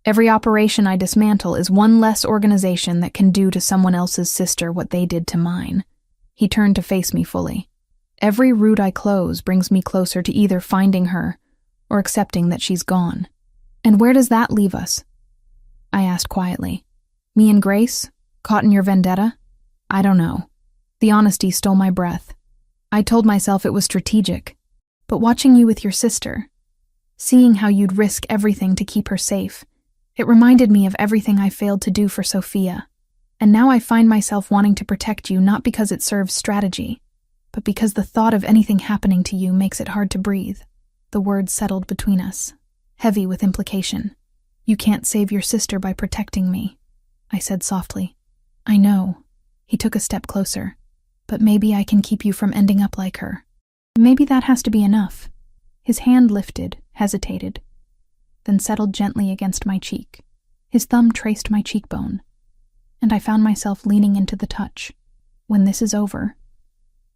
Every operation I dismantle is one less organization that can do to someone else's sister what they did to mine. He turned to face me fully. Every route I close brings me closer to either finding her or accepting that she's gone. And where does that leave us? I asked quietly. Me and Grace? Caught in your vendetta? I don't know. The honesty stole my breath. I told myself it was strategic. But watching you with your sister, seeing how you'd risk everything to keep her safe, it reminded me of everything I failed to do for Sophia. And now I find myself wanting to protect you not because it serves strategy, but because the thought of anything happening to you makes it hard to breathe. The words settled between us, heavy with implication. You can't save your sister by protecting me, I said softly. I know. He took a step closer. But maybe I can keep you from ending up like her. Maybe that has to be enough. His hand lifted, hesitated, then settled gently against my cheek. His thumb traced my cheekbone, and I found myself leaning into the touch. When this is over,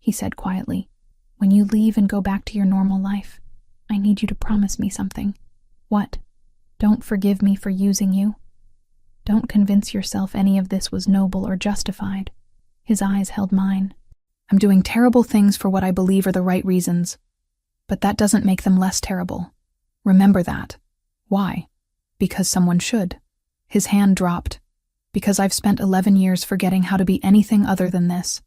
he said quietly, when you leave and go back to your normal life, I need you to promise me something. What? Don't forgive me for using you. Don't convince yourself any of this was noble or justified. His eyes held mine. I'm doing terrible things for what I believe are the right reasons, but that doesn't make them less terrible. Remember that. Why? Because someone should. His hand dropped. Because I've spent 11 years forgetting how to be anything other than this.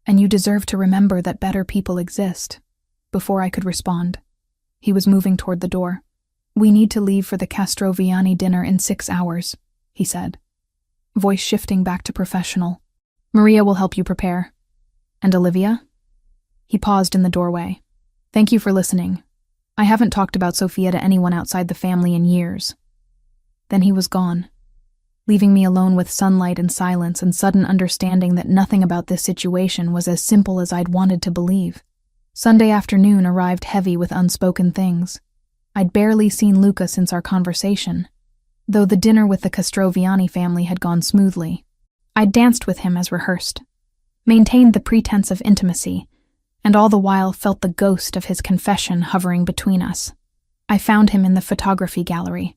And you deserve to remember that better people exist. Before I could respond, he was moving toward the door. We need to leave for the Castroviani dinner in 6 hours, he said, voice shifting back to professional. Maria will help you prepare. And Olivia? He paused in the doorway. Thank you for listening. I haven't talked about Sophia to anyone outside the family in years. Then he was gone. leaving me alone with sunlight and silence and sudden understanding that nothing about this situation was as simple as I'd wanted to believe. Sunday afternoon arrived heavy with unspoken things. I'd barely seen Luca since our conversation, though the dinner with the Castroviani family had gone smoothly. I'd danced with him as rehearsed, maintained the pretense of intimacy, and all the while felt the ghost of his confession hovering between us. I found him in the photography gallery.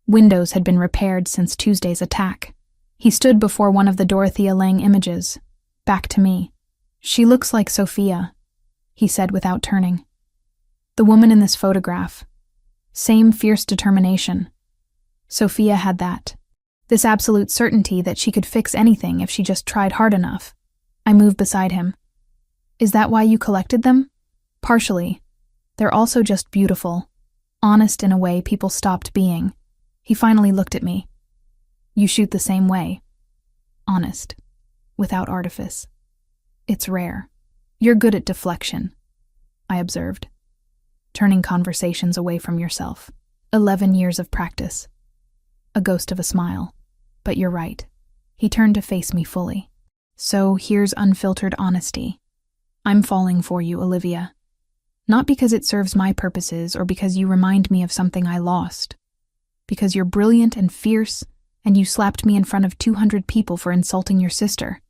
Windows had been repaired since Tuesday's attack. He stood before one of the Dorothea Lange images, back to me. "She looks like Sophia," he said without turning. "The woman in this photograph. Same fierce determination. Sophia had that. This absolute certainty that she could fix anything if she just tried hard enough." I moved beside him. "Is that why you collected them?" "Partially. They're also just beautiful. Honest in a way people stopped being." He finally looked at me. "You shoot the same way. Honest. Without artifice. It's rare. You're good at deflection," I observed, turning conversations away from yourself. 11 years of practice. A ghost of a smile. "But you're right." He turned to face me fully. "So here's unfiltered honesty. I'm falling for you, Olivia. Not because it serves my purposes or because you remind me of something I lost. Because you're brilliant and fierce, and you slapped me in front of 200 people for insulting your sister,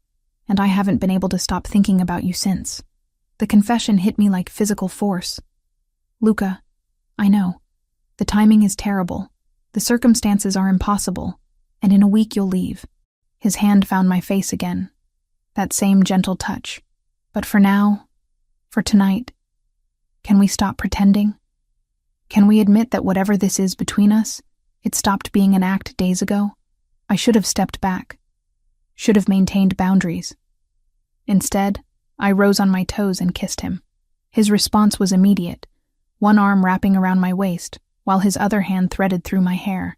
and I haven't been able to stop thinking about you since. The confession hit me like physical force. Luca, I know. The timing is terrible. The circumstances are impossible, and in a week you'll leave." His hand found my face again. That same gentle touch. "But for now, for tonight, can we stop pretending? Can we admit that whatever this is between us, it stopped being an act days ago? I should have stepped back. Should have maintained boundaries. Instead, I rose on my toes and kissed him. His response was immediate, one arm wrapping around my waist, while his other hand threaded through my hair.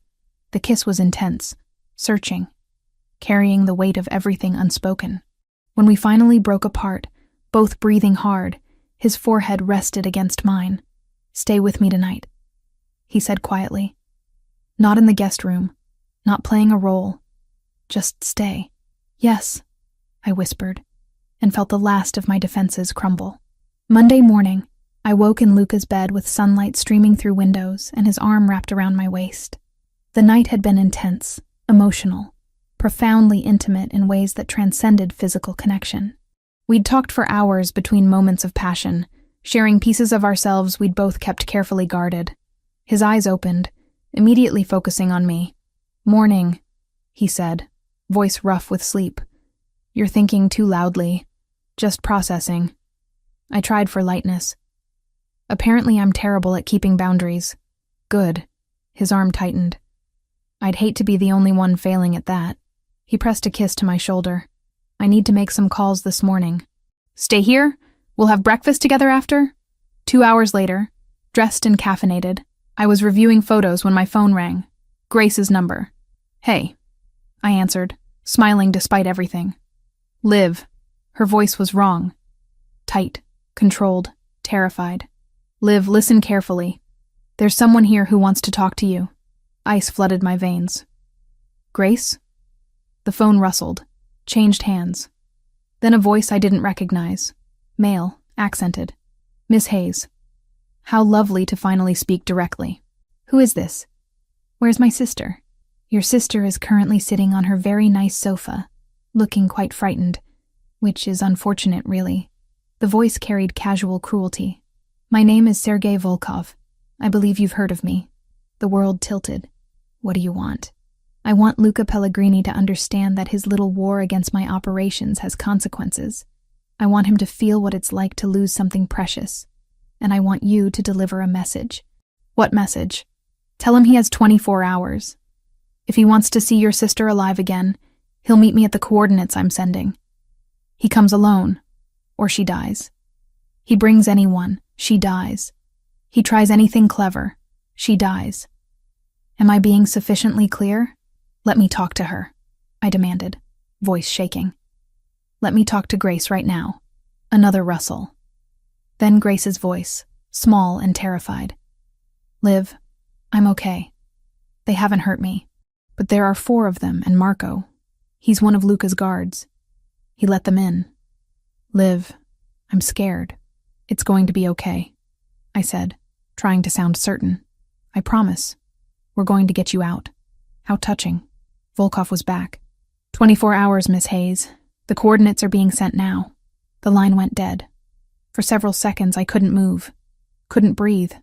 The kiss was intense, searching, carrying the weight of everything unspoken. When we finally broke apart, both breathing hard, his forehead rested against mine. "Stay with me tonight," he said quietly. "Not in the guest room, not playing a role. Just stay." "Yes," I whispered, and felt the last of my defenses crumble. Monday morning, I woke in Luca's bed with sunlight streaming through windows and his arm wrapped around my waist. The night had been intense, emotional, profoundly intimate in ways that transcended physical connection. We'd talked for hours between moments of passion, sharing pieces of ourselves we'd both kept carefully guarded. His eyes opened, immediately focusing on me. "Morning," he said, voice rough with sleep. "You're thinking too loudly. Just processing." I tried for lightness. "Apparently I'm terrible at keeping boundaries." "Good." His arm tightened. "I'd hate to be the only one failing at that." He pressed a kiss to my shoulder. "I need to make some calls this morning." "Stay here? We'll have breakfast together after?" 2 hours later, dressed and caffeinated, I was reviewing photos when my phone rang. Grace's number. "Hey," I answered, smiling despite everything. "Liv." Her voice was wrong. Tight, controlled, terrified. "Liv, listen carefully. There's someone here who wants to talk to you." Ice flooded my veins. "Grace?" The phone rustled, changed hands. Then a voice I didn't recognize. Male, accented. "Miss Hayes." How lovely to finally speak directly. "Who is this?" "Where's my sister?" "Your sister is currently sitting on her very nice sofa, looking quite frightened, which is unfortunate, really." The voice carried casual cruelty. "My name is Sergei Volkov. I believe you've heard of me." The world tilted. "What do you want?" "I want Luca Pellegrini to understand that his little war against my operations has consequences. I want him to feel what it's like to lose something precious. And I want you to deliver a message." "What message?" "Tell him he has 24 hours. If he wants to see your sister alive again, he'll meet me at the coordinates I'm sending. He comes alone, or she dies. He brings anyone, she dies. He tries anything clever, she dies. Am I being sufficiently clear? Let me talk to her," I demanded, voice shaking. "Let me talk to Grace right now." Another rustle. Then Grace's voice, small and terrified. "Liv, I'm okay. They haven't hurt me. But there are 4 of them, and Marco. He's one of Luca's guards. He let them in. Liv, I'm scared. It's going to be okay, I said, trying to sound certain. I promise. We're going to get you out. How touching. Volkov was back. 24 hours, Miss Hayes. The coordinates are being sent now. The line went dead. For several seconds, I couldn't move. Couldn't breathe.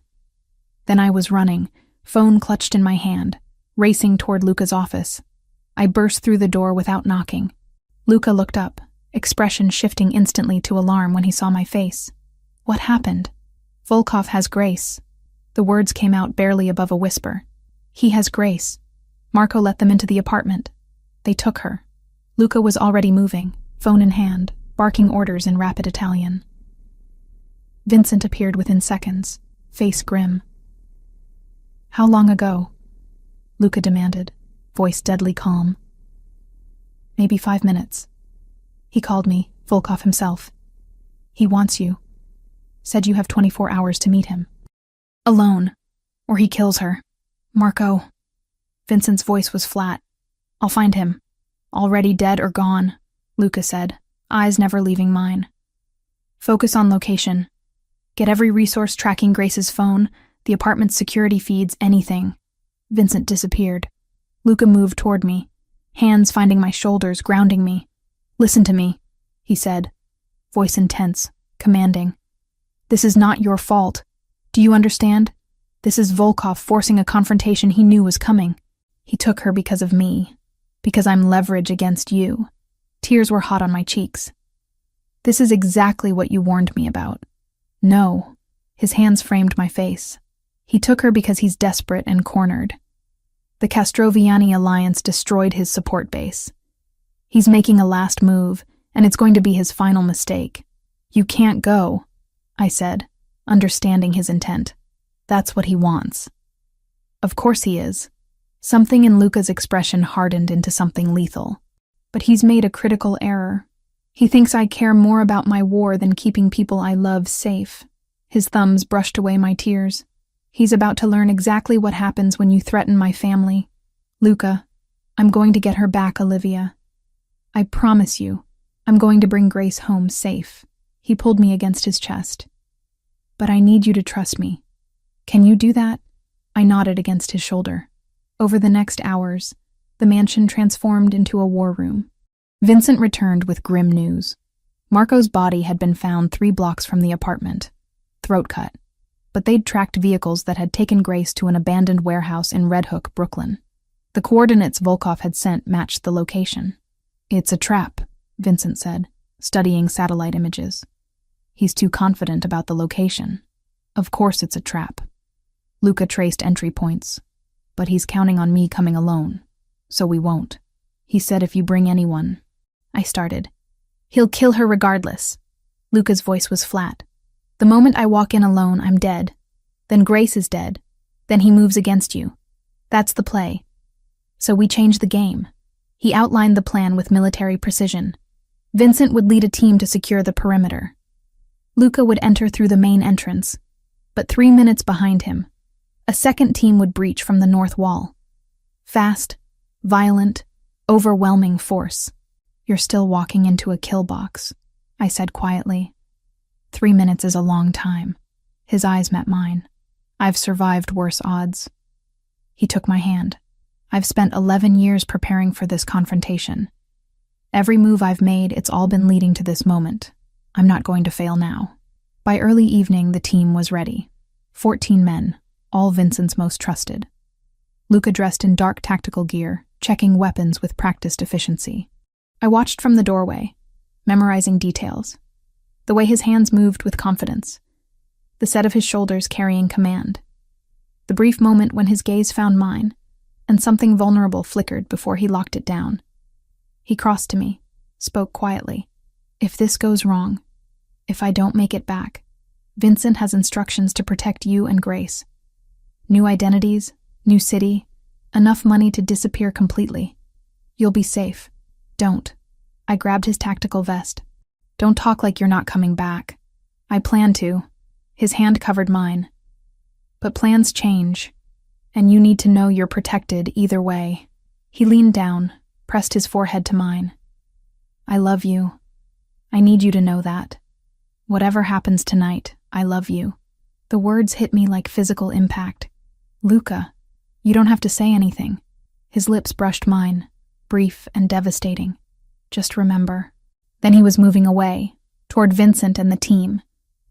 Then I was running, phone clutched in my hand, racing toward Luca's office. I burst through the door without knocking. Luca looked up, expression shifting instantly to alarm when he saw my face. What happened? Volkov has Grace. The words came out barely above a whisper. He has Grace. Marco let them into the apartment. They took her. Luca was already moving, phone in hand, barking orders in rapid Italian. Vincent appeared within seconds, face grim. How long ago? Luca demanded, voice deadly calm. Maybe 5 minutes. He called me, Volkov himself. He wants you. Said you have 24 hours to meet him. Alone, or he kills her. Marco. Vincent's voice was flat. I'll find him. Already dead or gone, Luca said, eyes never leaving mine. Focus on location. Get every resource tracking Grace's phone, the apartment's security feeds, anything. Vincent disappeared. Luca moved toward me, hands finding my shoulders, grounding me. Listen to me, he said, voice intense, commanding. This is not your fault. Do you understand? This is Volkov forcing a confrontation he knew was coming. He took her because of me, because I'm leverage against you. Tears were hot on my cheeks. This is exactly what you warned me about. No. His hands framed my face. He took her because he's desperate and cornered. The Castroviani alliance destroyed his support base. He's making a last move, and it's going to be his final mistake. You can't go, I said, understanding his intent. That's what he wants. Of course he is. Something in Luca's expression hardened into something lethal. But he's made a critical error. He thinks I care more about my war than keeping people I love safe. His thumbs brushed away my tears. He's about to learn exactly what happens when you threaten my family. Luca, I'm going to get her back, Olivia. I promise you, I'm going to bring Grace home safe. He pulled me against his chest. But I need you to trust me. Can you do that? I nodded against his shoulder. Over the next hours, the mansion transformed into a war room. Vincent returned with grim news. Marco's body had been found 3 blocks from the apartment. Throat cut. But they'd tracked vehicles that had taken Grace to an abandoned warehouse in Red Hook, Brooklyn. The coordinates Volkov had sent matched the location. It's a trap, Vincent said, studying satellite images. He's too confident about the location. Of course it's a trap. Luca traced entry points. But he's counting on me coming alone. So we won't. He said if you bring anyone. I started. He'll kill her regardless. Luca's voice was flat. The moment I walk in alone, I'm dead. Then Grace is dead. Then he moves against you. That's the play. So we change the game. He outlined the plan with military precision. Vincent would lead a team to secure the perimeter. Luca would enter through the main entrance, but 3 minutes behind him, a second team would breach from the north wall. Fast, violent, overwhelming force. You're still walking into a kill box, I said quietly. 3 minutes is a long time. His eyes met mine. I've survived worse odds. He took my hand. I've spent 11 years preparing for this confrontation. Every move I've made, it's all been leading to this moment. I'm not going to fail now. By early evening, the team was ready. 14 men, all Vincent's most trusted. Luca dressed in dark tactical gear, checking weapons with practiced efficiency. I watched from the doorway, memorizing details. The way his hands moved with confidence. The set of his shoulders carrying command. The brief moment when his gaze found mine, and something vulnerable flickered before he locked it down. He crossed to me, spoke quietly. If this goes wrong, if I don't make it back, Vincent has instructions to protect you and Grace. New identities, new city, enough money to disappear completely. You'll be safe. Don't. I grabbed his tactical vest. Don't talk like you're not coming back. I plan to. His hand covered mine. But plans change, and you need to know you're protected either way. He leaned down, pressed his forehead to mine. I love you. I need you to know that. Whatever happens tonight, I love you. The words hit me like physical impact. Luca, you don't have to say anything. His lips brushed mine, brief and devastating. Just remember. Then he was moving away, toward Vincent and the team,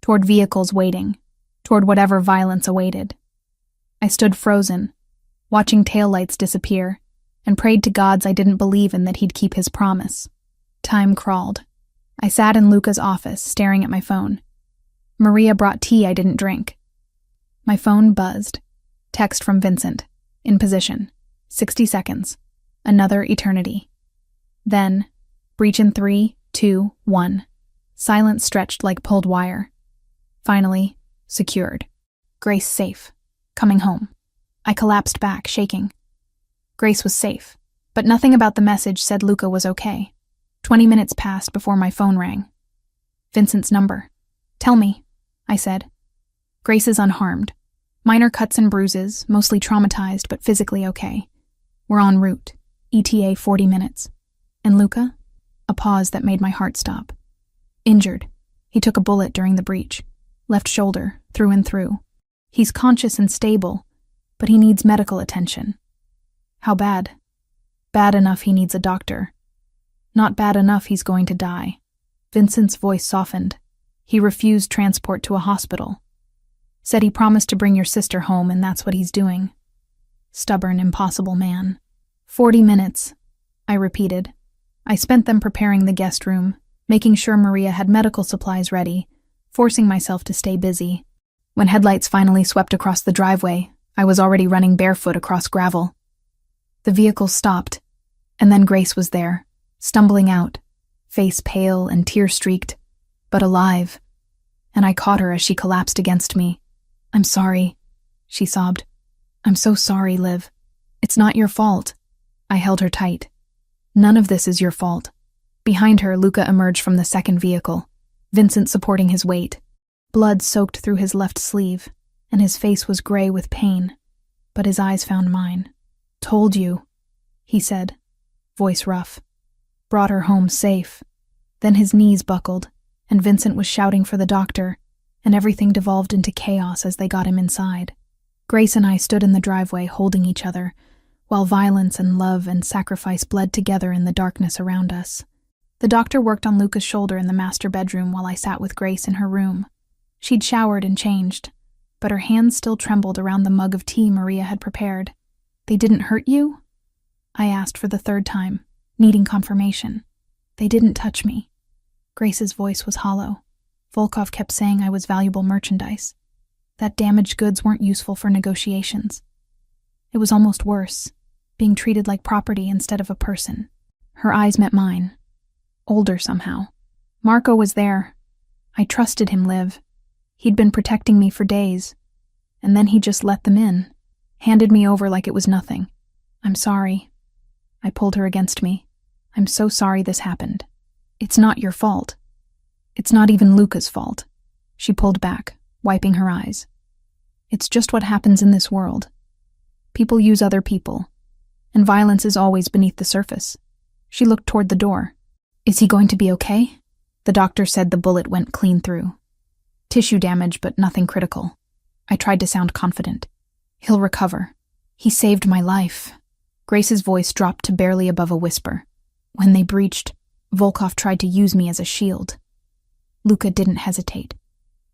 toward vehicles waiting, toward whatever violence awaited. I stood frozen, watching taillights disappear, and prayed to gods I didn't believe in that he'd keep his promise. Time crawled. I sat in Luca's office, staring at my phone. Maria brought tea I didn't drink. My phone buzzed. Text from Vincent. In position. 60 seconds. Another eternity. Then, breach in 3, 2, 1. Silence stretched like pulled wire. Finally, secured. Grace safe. Coming home. I collapsed back, shaking. Grace was safe, but nothing about the message said Luca was okay. 20 minutes passed before my phone rang. Vincent's number. Tell me, I said. Grace is unharmed. Minor cuts and bruises, mostly traumatized but physically okay. We're en route. ETA 40 minutes. And Luca? A pause that made my heart stop. Injured. He took a bullet during the breach. Left shoulder, through and through. He's conscious and stable, but he needs medical attention. How bad? Bad enough he needs a doctor. Not bad enough he's going to die. Vincent's voice softened. He refused transport to a hospital. Said he promised to bring your sister home, and that's what he's doing. Stubborn, impossible man. 40 minutes, I repeated. I spent them preparing the guest room, making sure Maria had medical supplies ready, forcing myself to stay busy. When headlights finally swept across the driveway, I was already running barefoot across gravel. The vehicle stopped, and then Grace was there, stumbling out, face pale and tear-streaked, but alive. And I caught her as she collapsed against me. I'm sorry, she sobbed. I'm so sorry, Liv. It's not your fault. I held her tight. None of this is your fault. Behind her, Luca emerged from the second vehicle, Vincent supporting his weight. Blood soaked through his left sleeve, and his face was gray with pain, but his eyes found mine. Told you, he said, voice rough. Brought her home safe. Then his knees buckled, and Vincent was shouting for the doctor, and everything devolved into chaos as they got him inside. Grace and I stood in the driveway holding each other, while violence and love and sacrifice bled together in the darkness around us. The doctor worked on Luca's shoulder in the master bedroom while I sat with Grace in her room. She'd showered and changed, but her hands still trembled around the mug of tea Maria had prepared. They didn't hurt you? I asked for the third time, needing confirmation. They didn't touch me. Grace's voice was hollow. Volkov kept saying I was valuable merchandise, that damaged goods weren't useful for negotiations. It was almost worse, being treated like property instead of a person. Her eyes met mine. Older somehow. Marco was there. I trusted him, Liv. He'd been protecting me for days, and then he just let them in, handed me over like it was nothing. I'm sorry. I pulled her against me. I'm so sorry this happened. It's not your fault. It's not even Luca's fault. She pulled back, wiping her eyes. It's just what happens in this world. People use other people, and violence is always beneath the surface. She looked toward the door. Is he going to be okay? The doctor said the bullet went clean through. Tissue damage, but nothing critical. I tried to sound confident. He'll recover. He saved my life. Grace's voice dropped to barely above a whisper. When they breached, Volkov tried to use me as a shield. Luca didn't hesitate.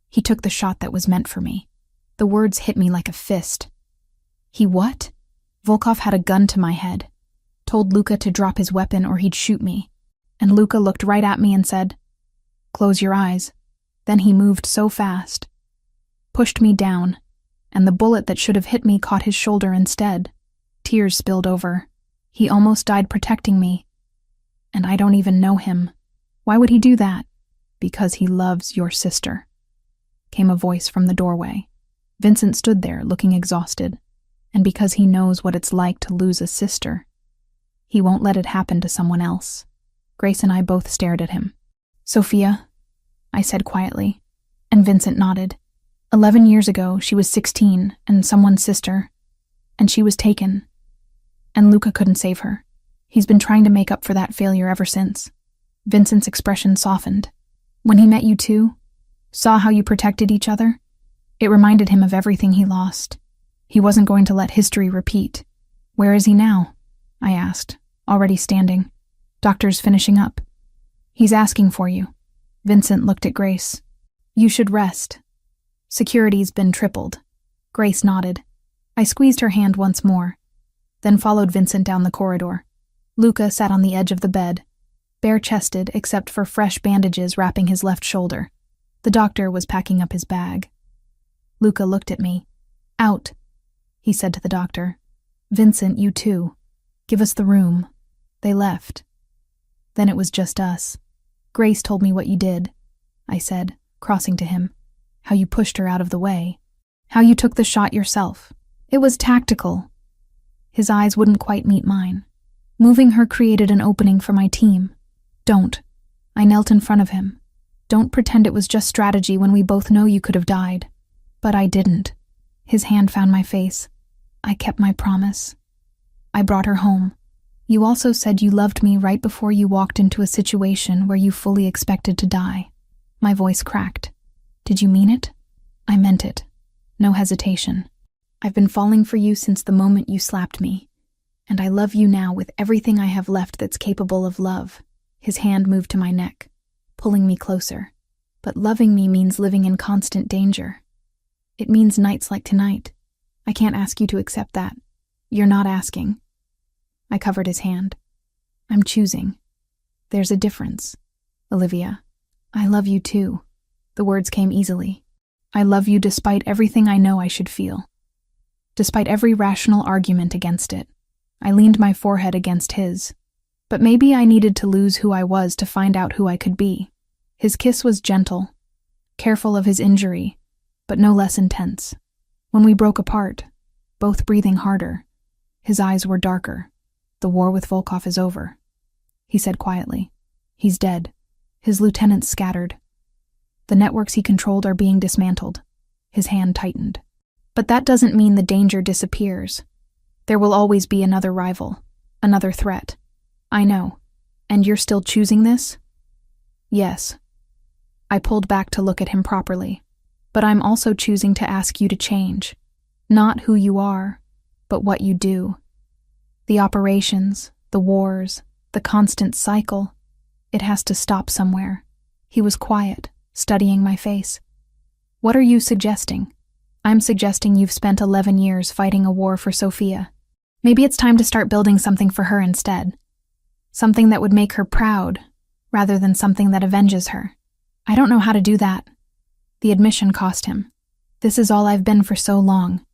He took the shot that was meant for me. The words hit me like a fist. He what? Volkov had a gun to my head. Told Luca to drop his weapon or he'd shoot me. And Luca looked right at me and said, "Close your eyes." Then he moved so fast. Pushed me down, and the bullet that should have hit me caught his shoulder instead. Tears spilled over. He almost died protecting me. And I don't even know him. Why would he do that? Because he loves your sister. Came a voice from the doorway. Vincent stood there, looking exhausted. And because he knows what it's like to lose a sister, he won't let it happen to someone else. Grace and I both stared at him. Sophia, I said quietly, and Vincent nodded. 11 years ago, she was 16 and someone's sister, and she was taken. And Luca couldn't save her. He's been trying to make up for that failure ever since. Vincent's expression softened. When he met you two, saw how you protected each other, it reminded him of everything he lost. He wasn't going to let history repeat. Where is he now? I asked, already standing. Doctor's finishing up. He's asking for you. Vincent looked at Grace. You should rest. Security's been tripled. Grace nodded. I squeezed her hand once more, then followed Vincent down the corridor. Luca sat on the edge of the bed, bare-chested except for fresh bandages wrapping his left shoulder. The doctor was packing up his bag. Luca looked at me. Out, he said to the doctor. Vincent, you too. Give us the room. They left. Then it was just us. Grace told me what you did, I said, crossing to him. How you pushed her out of the way. How you took the shot yourself. It was tactical. His eyes wouldn't quite meet mine. Moving her created an opening for my team. Don't. I knelt in front of him. Don't pretend it was just strategy when we both know you could have died. But I didn't. His hand found my face. I kept my promise. I brought her home. You also said you loved me right before you walked into a situation where you fully expected to die. My voice cracked. Did you mean it? I meant it. No hesitation. I've been falling for you since the moment you slapped me, and I love you now with everything I have left that's capable of love. His hand moved to my neck, pulling me closer. But loving me means living in constant danger. It means nights like tonight. I can't ask you to accept that. You're not asking. I covered his hand. I'm choosing. There's a difference. Olivia, I love you too. The words came easily. I love you despite everything I know I should feel. Despite every rational argument against it. I leaned my forehead against his. But maybe I needed to lose who I was to find out who I could be. His kiss was gentle, careful of his injury, but no less intense. When we broke apart, both breathing harder, his eyes were darker. The war with Volkov is over, he said quietly. He's dead. His lieutenants scattered. The networks he controlled are being dismantled. His hand tightened. But that doesn't mean the danger disappears. There will always be another rival, another threat. I know. And you're still choosing this? Yes. I pulled back to look at him properly. But I'm also choosing to ask you to change. Not who you are, but what you do. The operations, the wars, the constant cycle. It has to stop somewhere. He was quiet, studying my face. What are you suggesting? I'm suggesting you've spent 11 years fighting a war for Sophia. Maybe it's time to start building something for her instead. Something that would make her proud, rather than something that avenges her. I don't know how to do that. The admission cost him. This is all I've been for so long.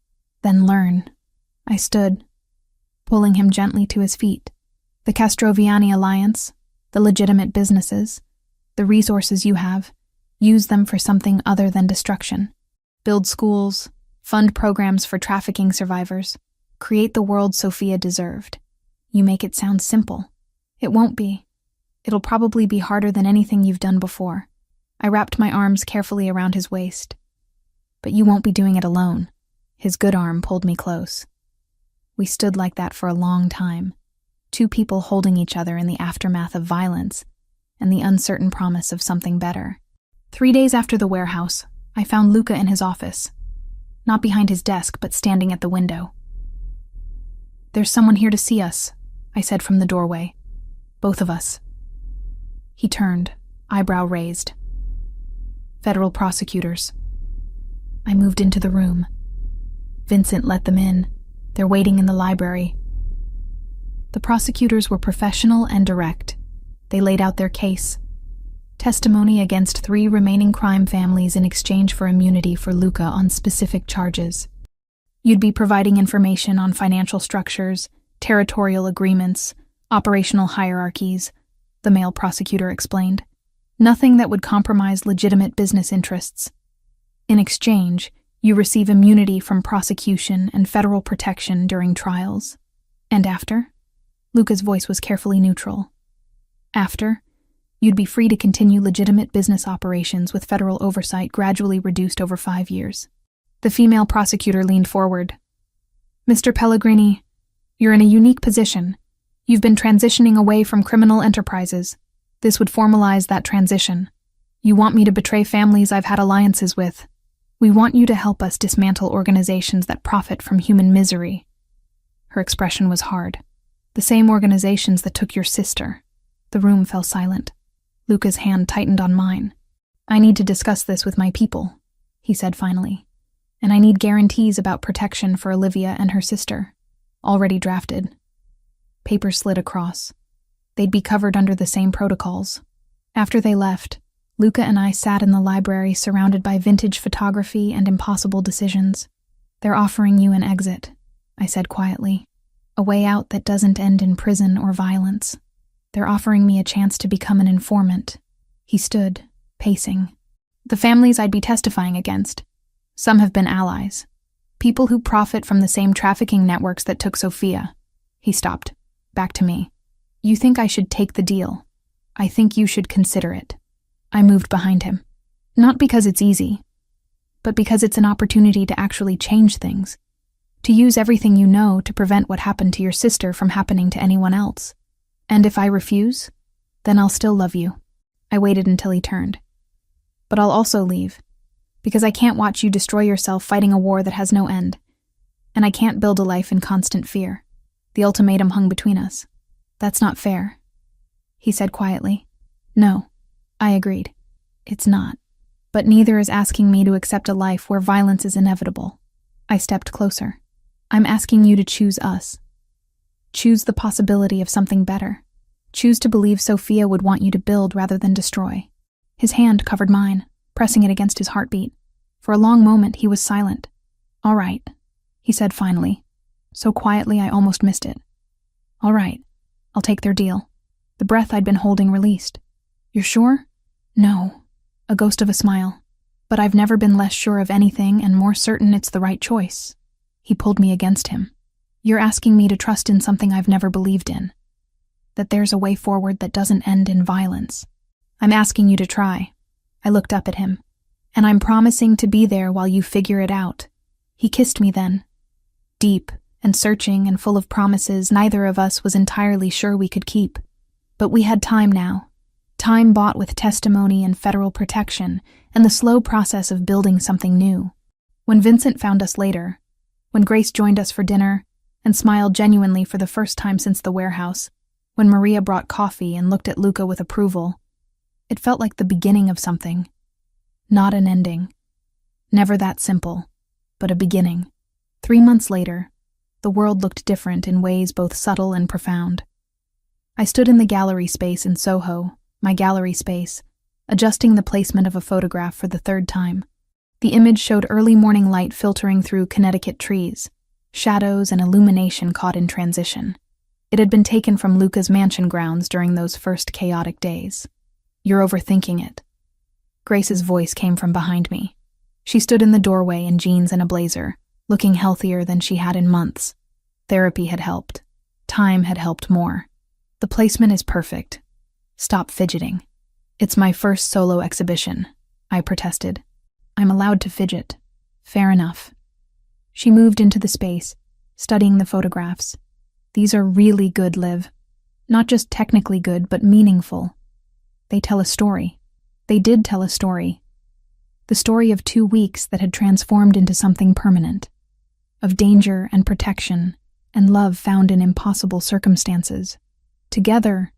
Then learn. I stood, pulling him gently to his feet. The Castroviani alliance, the legitimate businesses, the resources you have, use them for something other than destruction. Build schools, fund programs for trafficking survivors, create the world Sophia deserved. You make it sound simple. It won't be. It'll probably be harder than anything you've done before. I wrapped my arms carefully around his waist. But you won't be doing it alone. His good arm pulled me close. We stood like that for a long time, two people holding each other in the aftermath of violence and the uncertain promise of something better. 3 days after the warehouse, I found Luca in his office, not behind his desk, but standing at the window. There's someone here to see us, I said from the doorway. Both of us. He turned, eyebrow raised. Federal prosecutors. I moved into the room. Vincent let them in. They're waiting in the library. The prosecutors were professional and direct. They laid out their case. Testimony against 3 remaining crime families in exchange for immunity for Luca on specific charges. You'd be providing information on financial structures, territorial agreements, operational hierarchies, the male prosecutor explained. Nothing that would compromise legitimate business interests. In exchange, you receive immunity from prosecution and federal protection during trials. And after? Luca's voice was carefully neutral. After, you'd be free to continue legitimate business operations with federal oversight gradually reduced over 5 years. The female prosecutor leaned forward. Mr. Pellegrini, You're in a unique position. You've been transitioning away from criminal enterprises. This would formalize that transition. You want me to betray families I've had alliances with. We want you to help us dismantle organizations that profit from human misery." Her expression was hard. "The same organizations that took your sister." The room fell silent. Luca's hand tightened on mine. "I need to discuss this with my people," he said finally. "And I need guarantees about protection for Olivia and her sister. Already drafted." Papers slid across. They'd be covered under the same protocols. After they left, Luca and I sat in the library surrounded by vintage photography and impossible decisions. "They're offering you an exit," I said quietly. "A way out that doesn't end in prison or violence. They're offering me a chance to become an informant." He stood, pacing. "The families I'd be testifying against. Some have been allies. People who profit from the same trafficking networks that took Sophia." He stopped, back to me. "You think I should take the deal? I think you should consider it." I moved behind him. "Not because it's easy, but because it's an opportunity to actually change things. To use everything you know to prevent what happened to your sister from happening to anyone else. And if I refuse, then I'll still love you." I waited until he turned. "But I'll also leave, because I can't watch you destroy yourself fighting a war that has no end. And I can't build a life in constant fear." The ultimatum hung between us. "That's not fair," he said quietly. "No," I agreed. "It's not. But neither is asking me to accept a life where violence is inevitable." I stepped closer. "I'm asking you to choose us. Choose the possibility of something better. Choose to believe Sophia would want you to build rather than destroy." His hand covered mine, pressing it against his heartbeat. For a long moment, he was silent. "All right," he said finally, so quietly I almost missed it. "All right, I'll take their deal." The breath I'd been holding released. "You're sure?" "No," a ghost of a smile. "But I've never been less sure of anything and more certain it's the right choice." He pulled me against him. "You're asking me to trust in something I've never believed in. That there's a way forward that doesn't end in violence. I'm asking you to try." I looked up at him. "And I'm promising to be there while you figure it out." He kissed me then. Deep and searching and full of promises neither of us was entirely sure we could keep. But we had time now. Time bought with testimony and federal protection, and the slow process of building something new. When Vincent found us later, when Grace joined us for dinner, and smiled genuinely for the first time since the warehouse, when Maria brought coffee and looked at Luca with approval, it felt like the beginning of something. Not an ending. Never that simple, but a beginning. 3 months later, the world looked different in ways both subtle and profound. I stood in the gallery space in Soho, my gallery space, adjusting the placement of a photograph for the 3rd time. The image showed early morning light filtering through Connecticut trees, shadows and illumination caught in transition. It had been taken from Luca's mansion grounds during those first chaotic days. "You're overthinking it." Grace's voice came from behind me. She stood in the doorway in jeans and a blazer, looking healthier than she had in months. Therapy had helped. Time had helped more. "The placement is perfect. Stop fidgeting." "It's my first solo exhibition," I protested. "I'm allowed to fidget." "Fair enough." She moved into the space, studying the photographs. "These are really good, Liv. Not just technically good, but meaningful. They tell a story." They did tell a story. The story of 2 weeks that had transformed into something permanent. Of danger and protection, and love found in impossible circumstances. Together,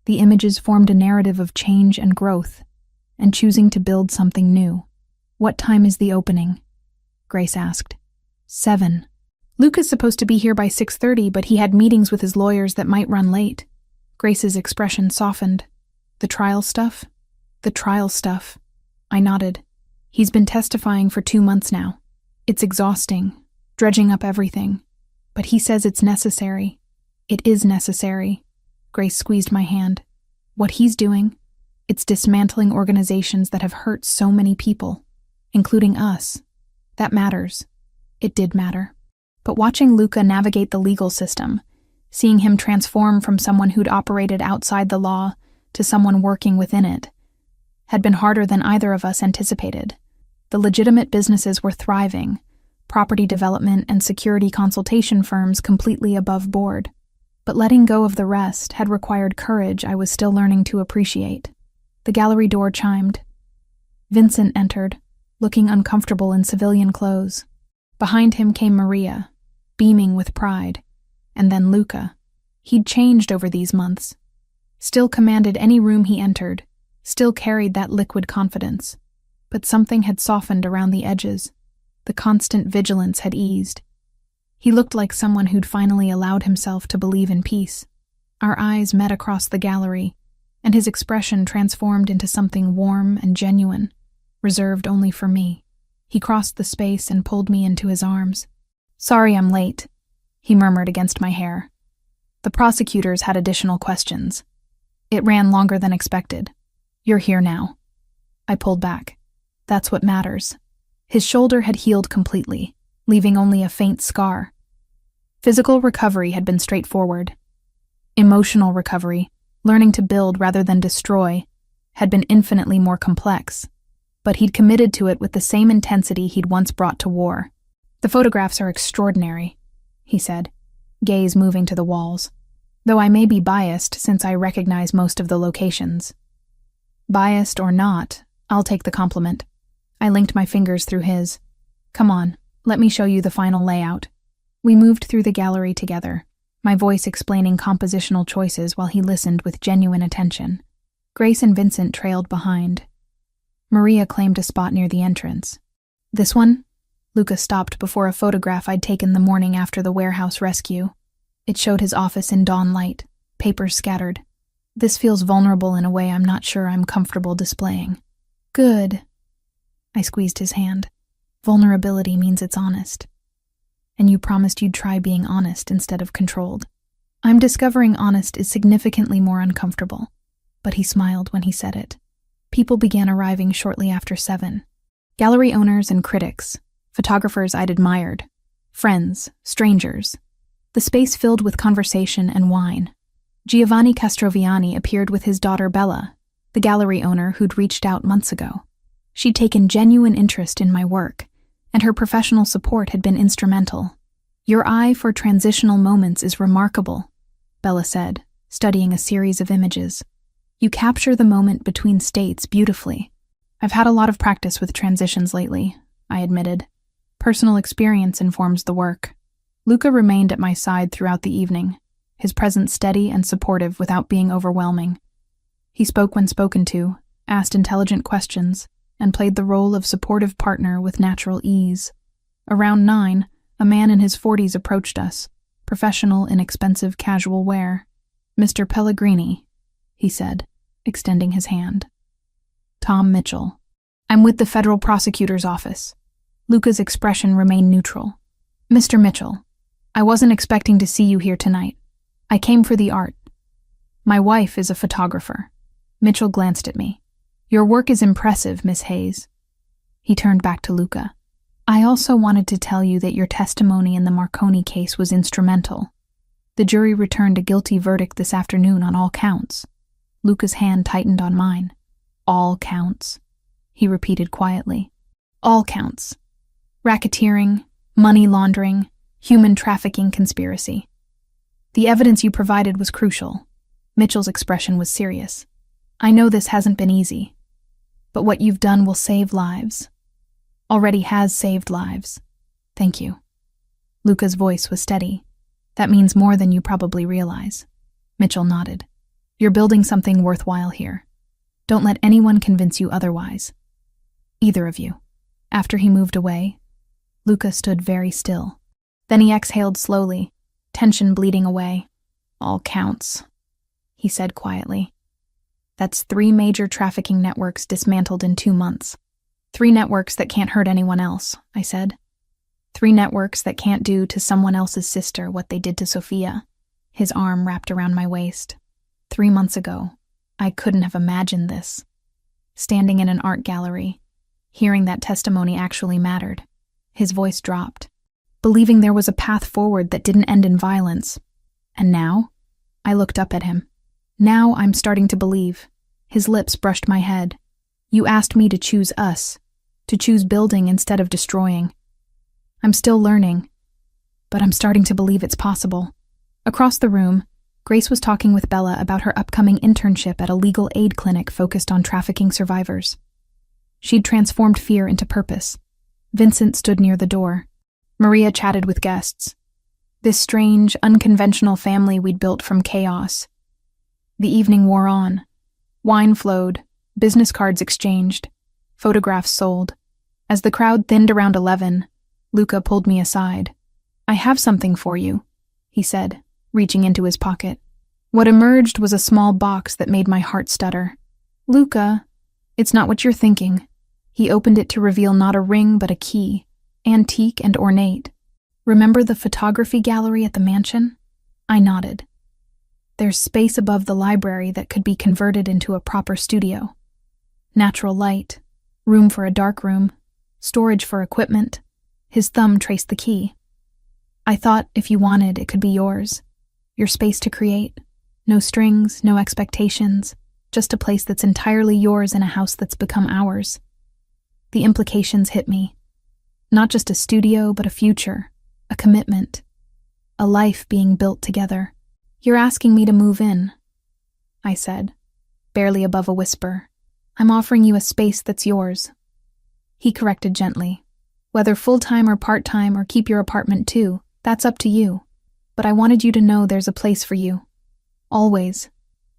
the images formed a narrative of change and growth, and choosing to build something new. "What time is the opening?" Grace asked. 7. "Luca's supposed to be here by 6:30, but he had meetings with his lawyers that might run late." Grace's expression softened. "The trial stuff?" "The trial stuff." I nodded. "He's been testifying for 2 months now. It's exhausting, dredging up everything. But he says it's necessary." "It is necessary." Grace squeezed my hand. "What he's doing, it's dismantling organizations that have hurt so many people, including us. That matters." It did matter. But watching Luca navigate the legal system, seeing him transform from someone who'd operated outside the law to someone working within it, had been harder than either of us anticipated. The legitimate businesses were thriving, property development and security consultation firms completely above board. But letting go of the rest had required courage I was still learning to appreciate. The gallery door chimed. Vincent entered, looking uncomfortable in civilian clothes. Behind him came Maria, beaming with pride, and then Luca. He'd changed over these months. Still commanded any room he entered, still carried that liquid confidence. But something had softened around the edges. The constant vigilance had eased. He looked like someone who'd finally allowed himself to believe in peace. Our eyes met across the gallery, and his expression transformed into something warm and genuine, reserved only for me. He crossed the space and pulled me into his arms. "Sorry I'm late," he murmured against my hair. The prosecutors had additional questions. It ran longer than expected. "You're here now." I pulled back. That's what matters. His shoulder had healed completely, leaving only a faint scar. Physical recovery had been straightforward. Emotional recovery, learning to build rather than destroy, had been infinitely more complex. But he'd committed to it with the same intensity he'd once brought to war. "The photographs are extraordinary," he said, gaze moving to the walls. "Though I may be biased since I recognize most of the locations." Biased or not, I'll take the compliment. I linked my fingers through his. "Come on, let me show you the final layout." We moved through the gallery together, my voice explaining compositional choices while he listened with genuine attention. Grace and Vincent trailed behind. Maria claimed a spot near the entrance. "This one?" Luca stopped before a photograph I'd taken the morning after the warehouse rescue. It showed his office in dawn light, papers scattered. "This feels vulnerable in a way I'm not sure I'm comfortable displaying." "Good." I squeezed his hand. "Vulnerability means it's honest. And you promised you'd try being honest instead of controlled." "I'm discovering honest is significantly more uncomfortable." But he smiled when he said it. People began arriving shortly after 7. Gallery owners and critics, photographers I'd admired, friends, strangers. The space filled with conversation and wine. Giovanni Castroviani appeared with his daughter Bella, the gallery owner who'd reached out months ago. She'd taken genuine interest in my work, and her professional support had been instrumental. "Your eye for transitional moments is remarkable," Bella said, studying a series of images. "You capture the moment between states beautifully." "I've had a lot of practice with transitions lately," I admitted. "Personal experience informs the work." Luca remained at my side throughout the evening, his presence steady and supportive without being overwhelming. He spoke when spoken to, asked intelligent questions, and played the role of supportive partner with natural ease. Around 9, a man in his 40s approached us, professional in expensive casual wear. "Mr. Pellegrini," he said, extending his hand. "Tom Mitchell. I'm with the federal prosecutor's office." Luca's expression remained neutral. "Mr. Mitchell, I wasn't expecting to see you here tonight. I came for the art. My wife is a photographer." Mitchell glanced at me. "Your work is impressive, Miss Hayes." He turned back to Luca. "I also wanted to tell you that your testimony in the Marconi case was instrumental. The jury returned a guilty verdict this afternoon on all counts." Luca's hand tightened on mine. "All counts," he repeated quietly. "All counts. Racketeering, money laundering, human trafficking conspiracy. The evidence you provided was crucial." Mitchell's expression was serious. "I know this hasn't been easy, but what you've done will save lives. Already has saved lives. Thank you." Luca's voice was steady. "That means more than you probably realize." Mitchell nodded. "You're building something worthwhile here. Don't let anyone convince you otherwise. Either of you." After he moved away, Luca stood very still. Then he exhaled slowly, tension bleeding away. "All counts," he said quietly. "That's 3 major trafficking networks dismantled in 2 months. 3 networks that can't hurt anyone else," I said. 3 networks that can't do to someone else's sister what they did to Sophia." His arm wrapped around my waist. 3 months ago, I couldn't have imagined this. Standing in an art gallery, hearing that testimony actually mattered. His voice dropped, believing there was a path forward that didn't end in violence. And now? I looked up at him. "Now I'm starting to believe." His lips brushed my head. "You asked me to choose us, to choose building instead of destroying. I'm still learning, but I'm starting to believe it's possible. Across the room, Grace was talking with Bella about her upcoming internship at a legal aid clinic focused on trafficking survivors. She'd transformed fear into purpose. Vincent stood near the door. Maria chatted with guests. This strange, unconventional family we'd built from chaos. The evening wore on. Wine flowed, business cards exchanged, photographs sold. As the crowd thinned around 11, Luca pulled me aside. "I have something for you," he said, reaching into his pocket. What emerged was a small box that made my heart stutter. "Luca, it's not what you're thinking." He opened it to reveal not a ring but a key, antique and ornate. "Remember the photography gallery at the mansion?" I nodded. "There's space above the library that could be converted into a proper studio. Natural light, room for a dark room, storage for equipment." His thumb traced the key. "I thought if you wanted, it could be yours. Your space to create. No strings, no expectations, just a place that's entirely yours in a house that's become ours." The implications hit me. Not just a studio, but a future, a commitment, a life being built together. "You're asking me to move in," I said, barely above a whisper. "I'm offering you a space that's yours." He corrected gently. "Whether full-time or part-time or keep your apartment too, that's up to you. But I wanted you to know there's a place for you. Always.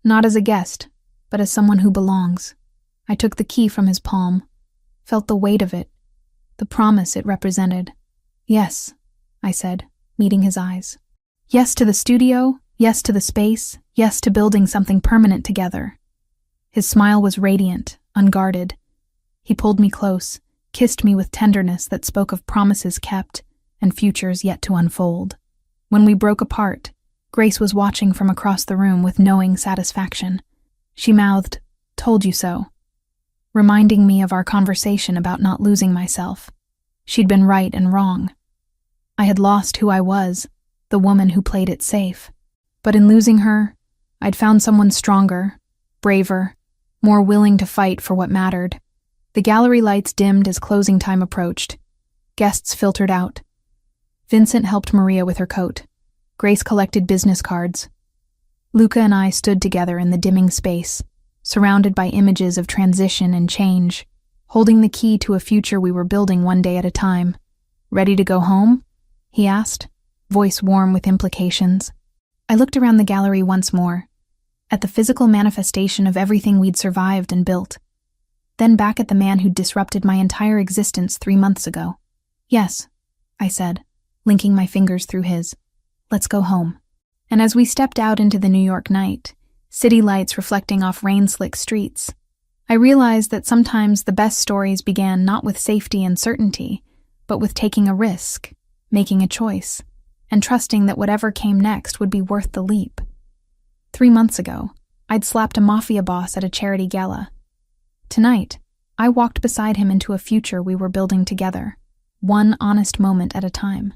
Not as a guest, but as someone who belongs." I took the key from his palm, felt the weight of it, the promise it represented. "Yes," I said, meeting his eyes. "Yes to the studio, yes to the space, yes to building something permanent together." His smile was radiant, unguarded. He pulled me close, kissed me with tenderness that spoke of promises kept and futures yet to unfold. When we broke apart, Grace was watching from across the room with knowing satisfaction. She mouthed, "Told you so," reminding me of our conversation about not losing myself. She'd been right and wrong. I had lost who I was, the woman who played it safe. But in losing her, I'd found someone stronger, braver, more willing to fight for what mattered. The gallery lights dimmed as closing time approached. Guests filtered out. Vincent helped Maria with her coat. Grace collected business cards. Luca and I stood together in the dimming space, surrounded by images of transition and change, holding the key to a future we were building one day at a time. "Ready to go home?" he asked, voice warm with implications. I looked around the gallery once more, at the physical manifestation of everything we'd survived and built, then back at the man who'd disrupted my entire existence 3 months ago. "Yes," I said, linking my fingers through his. "Let's go home." And as we stepped out into the New York night, city lights reflecting off rain-slick streets, I realized that sometimes the best stories began not with safety and certainty, but with taking a risk, making a choice, and trusting that whatever came next would be worth the leap. 3 months ago, I'd slapped a Mafia boss at a charity gala. Tonight, I walked beside him into a future we were building together, one honest moment at a time.